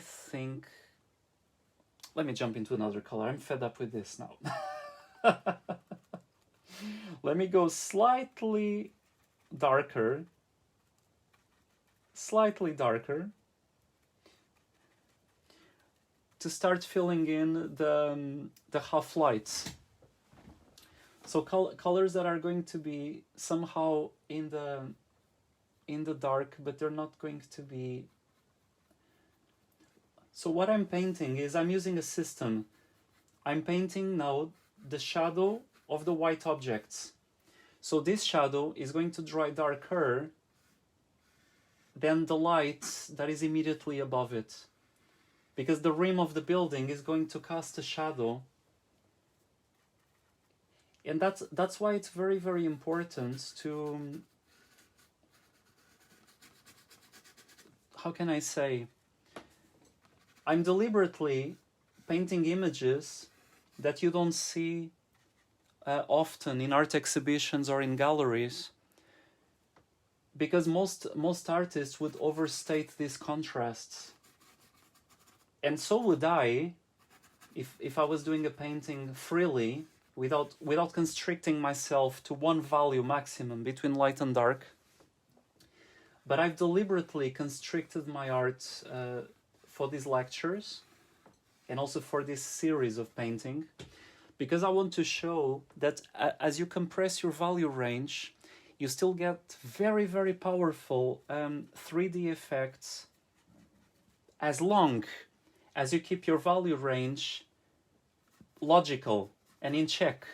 think... Let me jump into another color. I'm fed up with this now. Let me go slightly darker. Slightly darker. To start filling in the half lights. So colors that are going to be somehow in the dark, but they're not going to be... So what I'm painting is I'm using a system. I'm painting now the shadow of the white objects. So this shadow is going to dry darker than the light that is immediately above it. Because the rim of the building is going to cast a shadow. And that's why it's very, very important to... How can I say? I'm deliberately painting images that you don't see often in art exhibitions or in galleries, because most artists would overstate these contrasts. And so would I, if I was doing a painting freely, without constricting myself to one value maximum between light and dark. But I've deliberately constricted my art for these lectures and also for this series of painting, because I want to show that as you compress your value range, you still get very, very powerful 3D effects as long as you keep your value range logical and in check.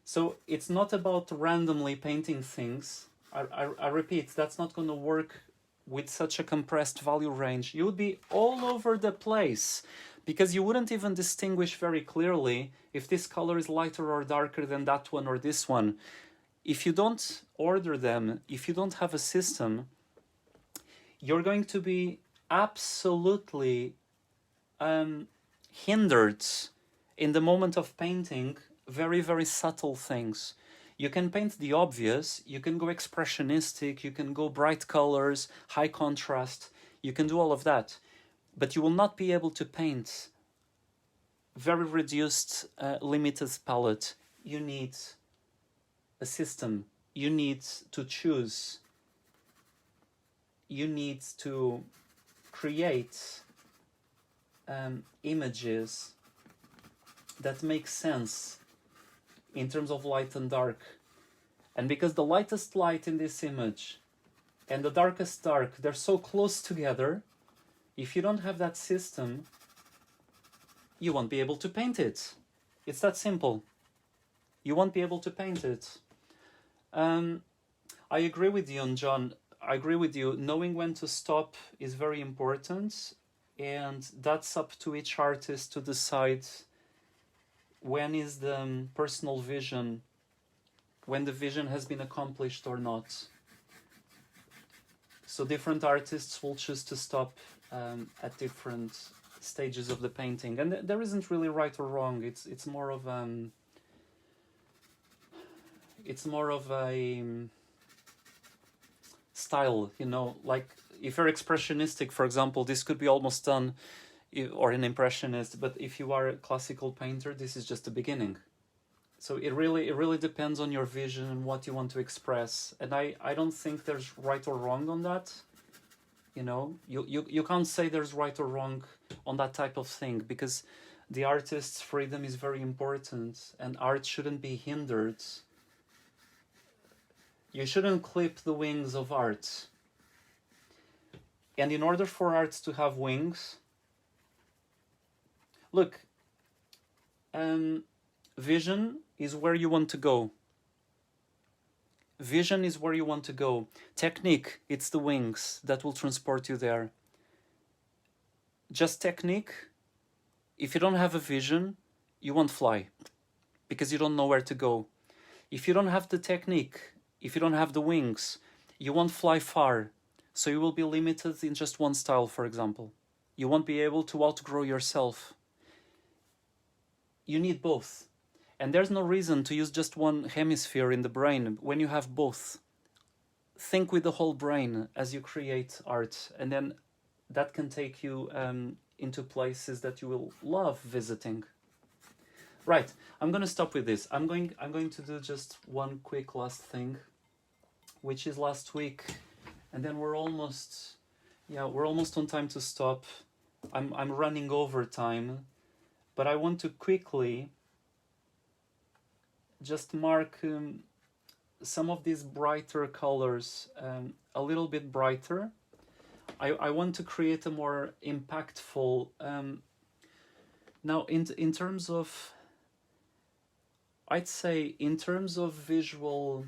So it's not about randomly painting things. I repeat, that's not going to work with such a compressed value range. You would be all over the place, because you wouldn't even distinguish very clearly if this color is lighter or darker than that one or this one. If you don't order them, if you don't have a system, you're going to be absolutely hindered in the moment of painting very, very subtle things. You can paint the obvious, you can go expressionistic, you can go bright colors, high contrast, you can do all of that, but you will not be able to paint very reduced, limited palette. You need a system, you need to choose, you need to create images that make sense in terms of light and dark. And because the lightest light in this image and the darkest dark, they're so close together, if you don't have that system, you won't be able to paint it. It's that simple. You won't be able to paint it. I agree with you, and John, I agree with you. Knowing when to stop is very important, and that's up to each artist to decide when is the personal vision, when the vision has been accomplished or not. So different artists will choose to stop at different stages of the painting, and there isn't really right or wrong. It's more of a style, you know. Like if you're expressionistic, for example, this could be almost done, or an impressionist. But if you are a classical painter, this is just the beginning. So it really depends on your vision and what you want to express. And I don't think there's right or wrong on that. You know, you can't say there's right or wrong on that type of thing, because the artist's freedom is very important, and art shouldn't be hindered. You shouldn't clip the wings of art. And in order for art to have wings, look, vision is where you want to go. Vision is where you want to go. Technique, it's the wings that will transport you there. Just technique, if you don't have a vision, you won't fly because you don't know where to go. If you don't have the technique, if you don't have the wings, you won't fly far. So you will be limited in just one style, for example. You won't be able to outgrow yourself. You need both. And there's no reason to use just one hemisphere in the brain when you have both. Think with the whole brain as you create art, and then that can take you into places that you will love visiting. Right, I'm going to stop with this. I'm going to do just one quick last thing, which is last week, and then we're almost on time to stop. I'm running over time, but I want to quickly just mark some of these brighter colors a little bit brighter. I want to create a more impactful now in terms of, I'd say in terms of visual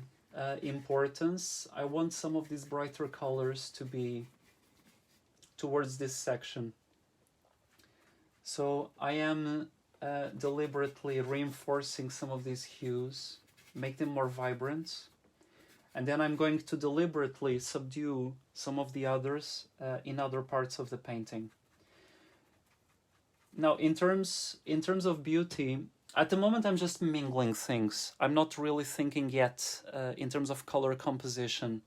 importance, I want some of these brighter colors to be towards this section. So I am deliberately reinforcing some of these hues, make them more vibrant, and then I'm going to deliberately subdue some of the others in other parts of the painting. Now, in terms of beauty, at the moment I'm just mingling things. I'm not really thinking yet in terms of color composition.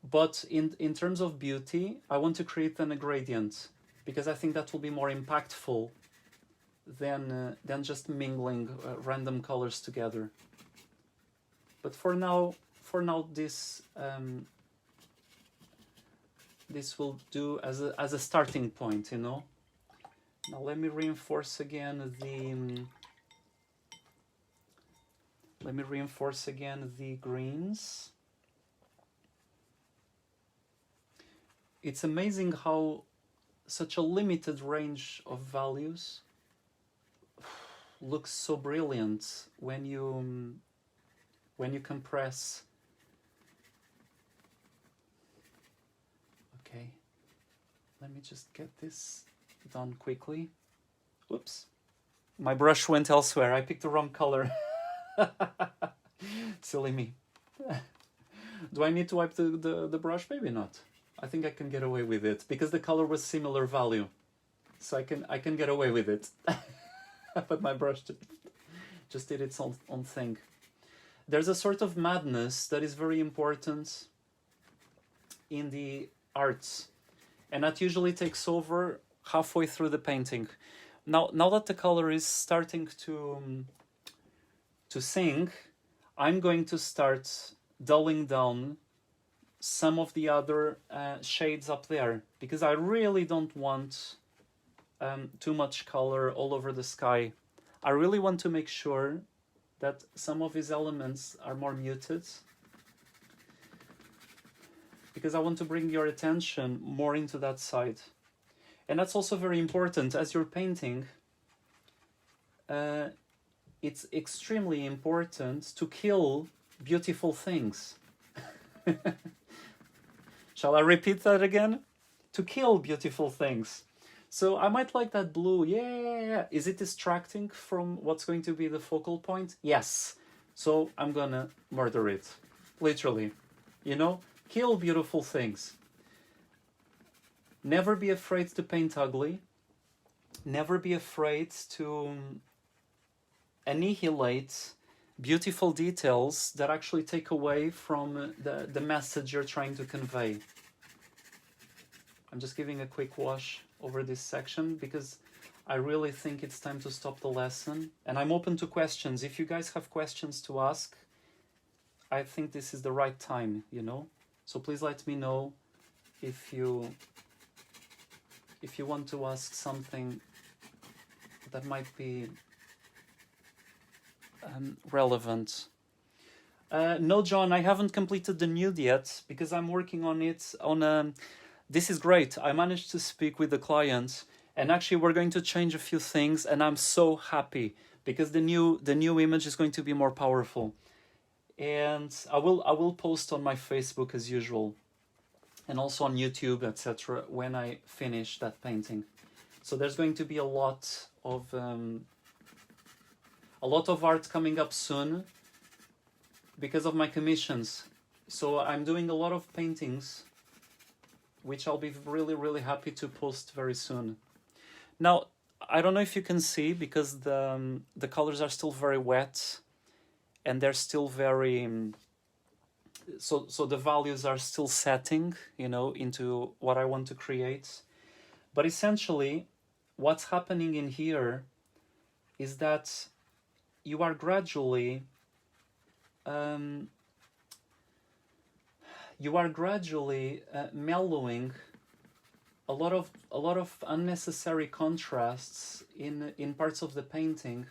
But in terms of beauty, I want to create then a gradient, because I think that will be more impactful than just mingling random colors together. But for now this this will do as a starting point, you know. Now let me reinforce again the greens. It's amazing how such a limited range of values looks so brilliant when you compress. Okay, let me just get this done quickly. Whoops, my brush went elsewhere. I picked the wrong color. Silly me. Do I need to wipe the brush? Maybe not. I think I can get away with it because the color was similar value, so I can get away with it. But my brush just did its own thing. There's a sort of madness that is very important in the arts, and that usually takes over halfway through the painting. Now that the color is starting to sink, I'm going to start dulling down some of the other shades up there, because I really don't want too much color all over the sky. I really want to make sure that some of these elements are more muted, because I want to bring your attention more into that side. And that's also very important as you're painting. It's extremely important to kill beautiful things. Shall I repeat that again? To kill beautiful things. So I might like that blue. Yeah. Is it distracting from what's going to be the focal point? Yes. So I'm gonna murder it. Literally. You know? Kill beautiful things. Never be afraid to paint ugly. Never be afraid to annihilate beautiful details that actually take away from the message you're trying to convey. I'm just giving a quick wash over this section because I really think it's time to stop the lesson, and I'm open to questions. If you guys have questions to ask, I think this is the right time, you know. So please let me know if you want to ask something that might be relevant. No, John, I haven't completed the nude yet because I'm working on it. This is great. I managed to speak with the client, and actually we're going to change a few things, and I'm so happy because the new image is going to be more powerful. And I will post on my Facebook as usual, and also on YouTube, etc. when I finish that painting. So there's going to be a lot of art coming up soon because of my commissions. So I'm doing a lot of paintings, which I'll be really, really happy to post very soon. Now, I don't know if you can see, because the colors are still very wet, and they're still very so the values are still setting, into what I want to create. But essentially, what's happening in here is that you are gradually mellowing a lot of unnecessary contrasts in parts of the painting,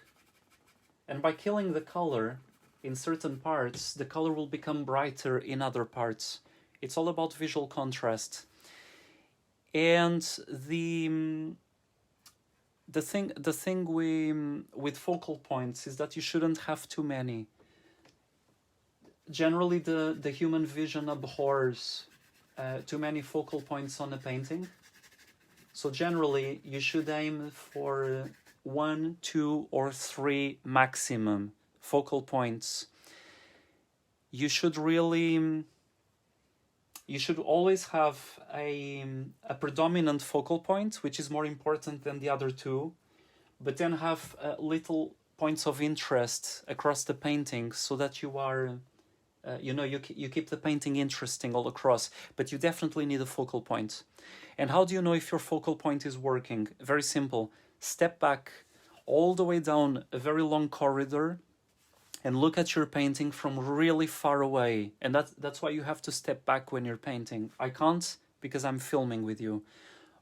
and by killing the color in certain parts, the color will become brighter in other parts. It's all about visual contrast. And the thing with focal points is that you shouldn't have too many. Generally, the human vision abhors too many focal points on a painting. So generally, you should aim for 1, 2, or 3 maximum focal points. You should always have a predominant focal point, which is more important than the other two, but then have little points of interest across the painting, so that you are, you keep the painting interesting all across, but you definitely need a focal point. And how do you know if your focal point is working? Very simple. Step back all the way down a very long corridor and look at your painting from really far away. And that's why you have to step back when you're painting. I can't, because I'm filming with you.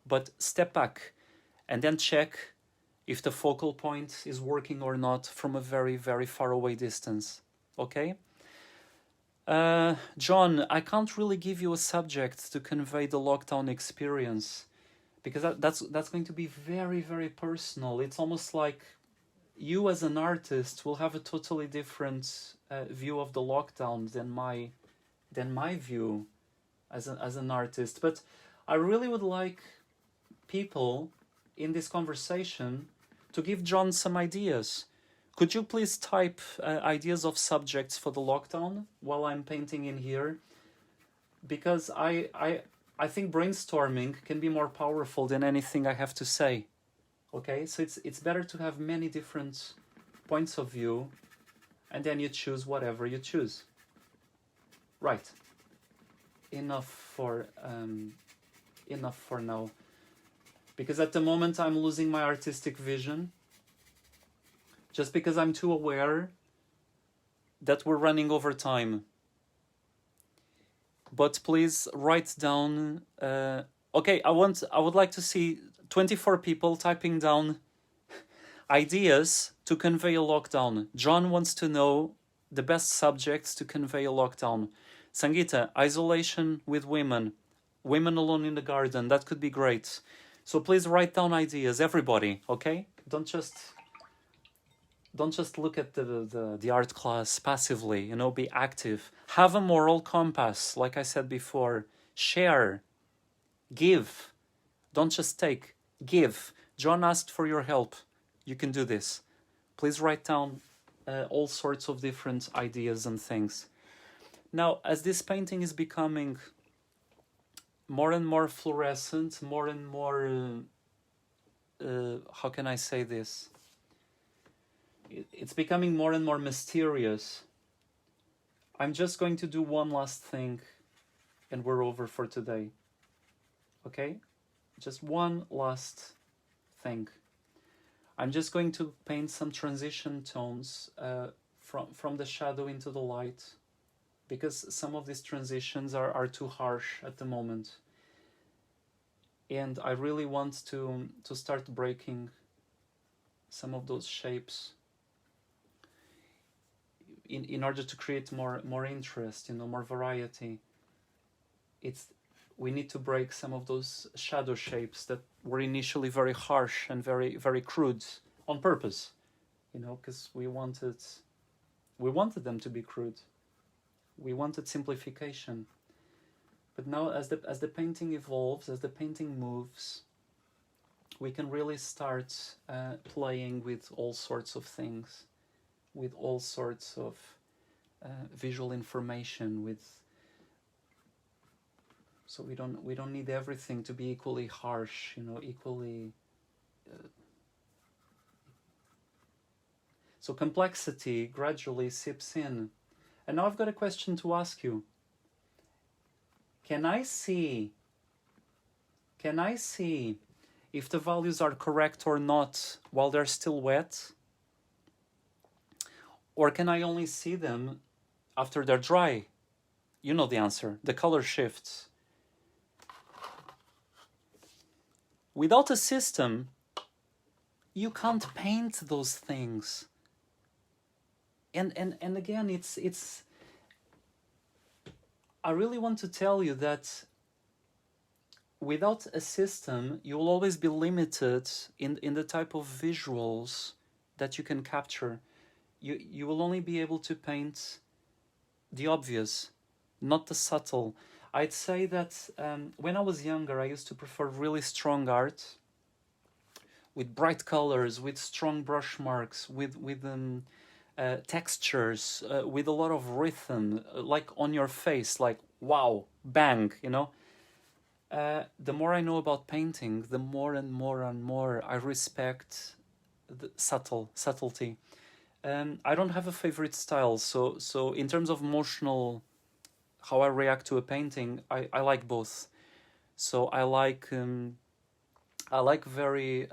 But step back and then check if the focal point is working or not from a very, very far away distance. Okay? John, I can't really give you a subject to convey the lockdown experience, because that's going to be very, very personal. It's almost like you as an artist will have a totally different view of the lockdown than my view as an artist. But I really would like people in this conversation to give John some ideas. Could you please type ideas of subjects for the lockdown while I'm painting in here? Because I think brainstorming can be more powerful than anything I have to say. Okay, so it's better to have many different points of view, and then you choose whatever you choose. Right. Enough for now. Because at the moment I'm losing my artistic vision, just because I'm too aware that we're running over time. But please write down. Okay, I would like to see 24 people typing down ideas to convey a lockdown. John wants to know the best subjects to convey a lockdown. Sangeeta, isolation with women alone in the garden. That could be great. So please write down ideas, everybody. Okay, don't just look at the art class passively. Be active. Have a moral compass, like I said before. Share, give. Don't just take. Give. John asked for your help. You can do this. Please write down all sorts of different ideas and things. Now, as this painting is becoming more and more fluorescent, more and more, how can I say this? It's becoming more and more mysterious. I'm just going to do one last thing and we're over for today. Okay? Just one last thing. I'm just going to paint some transition tones from the shadow into the light, because some of these transitions are too harsh at the moment. And I really want to start breaking some of those shapes in order to create more interest, more variety. We need to break some of those shadow shapes that were initially very harsh and very, very crude on purpose, because we wanted them to be crude. We wanted simplification. But now as the painting evolves, as the painting moves, we can really start playing with all sorts of things, with all sorts of visual information, so we don't need everything to be equally harsh, equally. So complexity gradually seeps in. And now I've got a question to ask you. Can I see if the values are correct or not while they're still wet? Or can I only see them after they're dry? You know the answer. The color shifts. Without a system, you can't paint those things. And again, it's I really want to tell you that without a system, you will always be limited in the type of visuals that you can capture. You will only be able to paint the obvious, not the subtle. I'd say that when I was younger, I used to prefer really strong art with bright colors, with strong brush marks, with textures, with a lot of rhythm, like on your face, like wow, bang, the more I know about painting, the more and more I respect the subtlety. I don't have a favorite style, so in terms of emotional, how I react to a painting, I like both. So I like very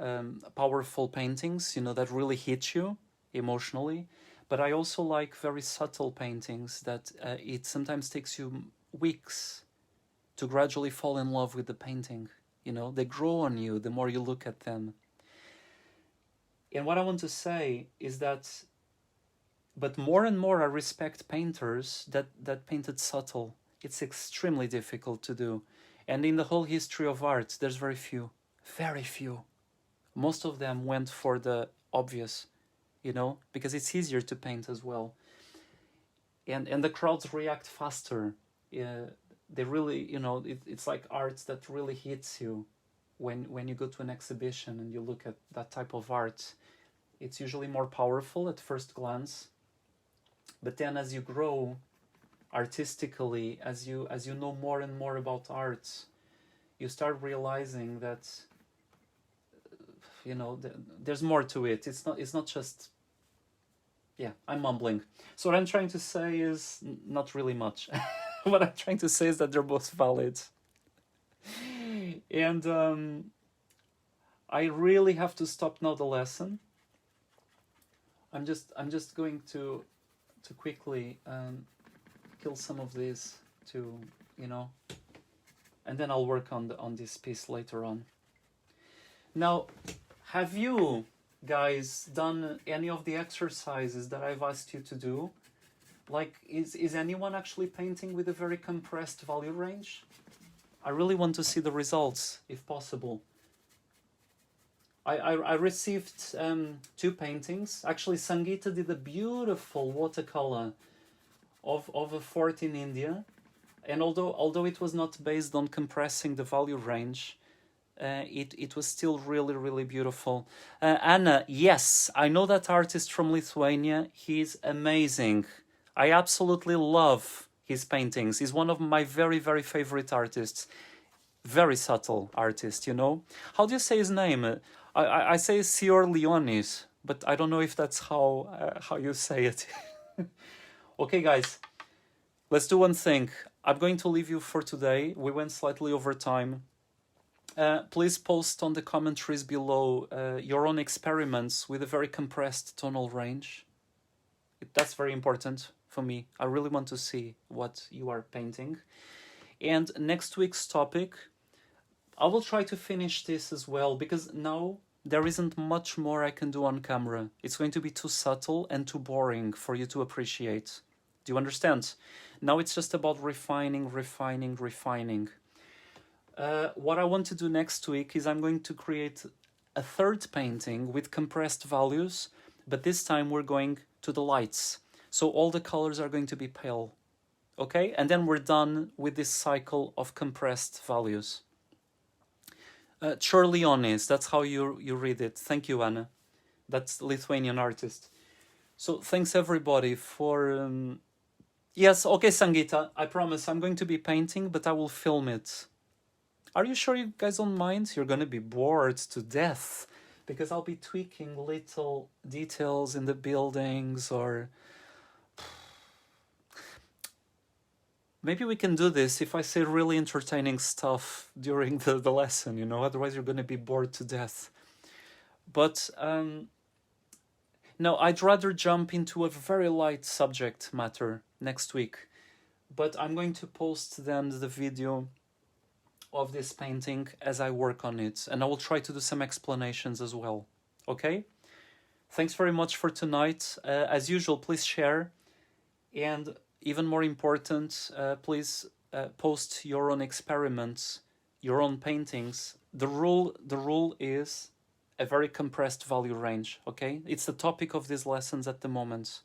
powerful paintings, that really hit you emotionally. But I also like very subtle paintings that it sometimes takes you weeks to gradually fall in love with the painting. They grow on you the more you look at them. And what I want to say is that, but more and more I respect painters that painted subtle. It's extremely difficult to do. And in the whole history of art, there's very few. Most of them went for the obvious, because it's easier to paint as well. And the crowds react faster. They really, it's like art that really hits you when you go to an exhibition and you look at that type of art. It's usually more powerful at first glance. But then as you grow artistically, as you know more and more about art, you start realizing that there's more to it. It's not just, I'm mumbling. So what I'm trying to say is not really much. What I'm trying to say is that they're both valid. And I really have to stop now the lesson. I'm just going to quickly kill some of these to, and then I'll work on this piece later on. Now, have you guys done any of the exercises that I've asked you to do? Like, is anyone actually painting with a very compressed value range? I really want to see the results, if possible. I received 2 paintings. Actually, Sangeeta did a beautiful watercolor of a fort in India. And although it was not based on compressing the value range, it was still really, really beautiful. Anna, yes, I know that artist from Lithuania. He's amazing. I absolutely love his paintings. He's one of my very, very favorite artists. Very subtle artist, How do you say his name? I say Sior Leonis, but I don't know if that's how you say it. Okay, guys, let's do one thing. I'm going to leave you for today. We went slightly over time. Please post on the commentaries below your own experiments with a very compressed tonal range. That's very important for me. I really want to see what you are painting. And next week's topic, I will try to finish this as well, because now there isn't much more I can do on camera. It's going to be too subtle and too boring for you to appreciate. Do you understand? Now it's just about refining. What I want to do next week is I'm going to create a third painting with compressed values, but this time we're going to the lights. So all the colors are going to be pale. Okay, and then we're done with this cycle of compressed values. Chorleones, that's how you read it. Thank you, Anna. That's Lithuanian artist. So thanks everybody for... Yes, okay, Sangita, I promise I'm going to be painting, but I will film it. Are you sure you guys don't mind? You're going to be bored to death, because I'll be tweaking little details in the buildings, or... Maybe we can do this if I say really entertaining stuff during the lesson, you know, otherwise you're going to be bored to death. But, no, I'd rather jump into a very light subject matter next week. But I'm going to post then the video of this painting as I work on it. And I will try to do some explanations as well. Okay? Thanks very much for tonight. As usual, please share. And even more important, please post your own experiments, your own paintings. The rule is a very compressed value range, okay? It's the topic of these lessons at the moment.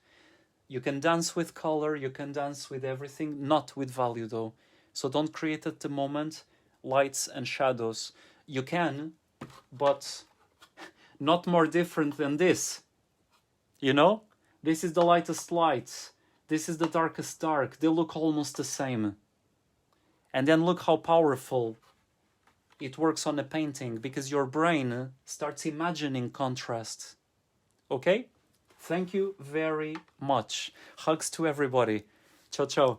You can dance with color, you can dance with everything, not with value though. So don't create at the moment lights and shadows. You can, but not more different than this. You know? This is the lightest light. This is the darkest dark. They look almost the same. And then look how powerful it works on a painting, because your brain starts imagining contrast. Okay? Thank you very much. Hugs to everybody. Ciao, ciao.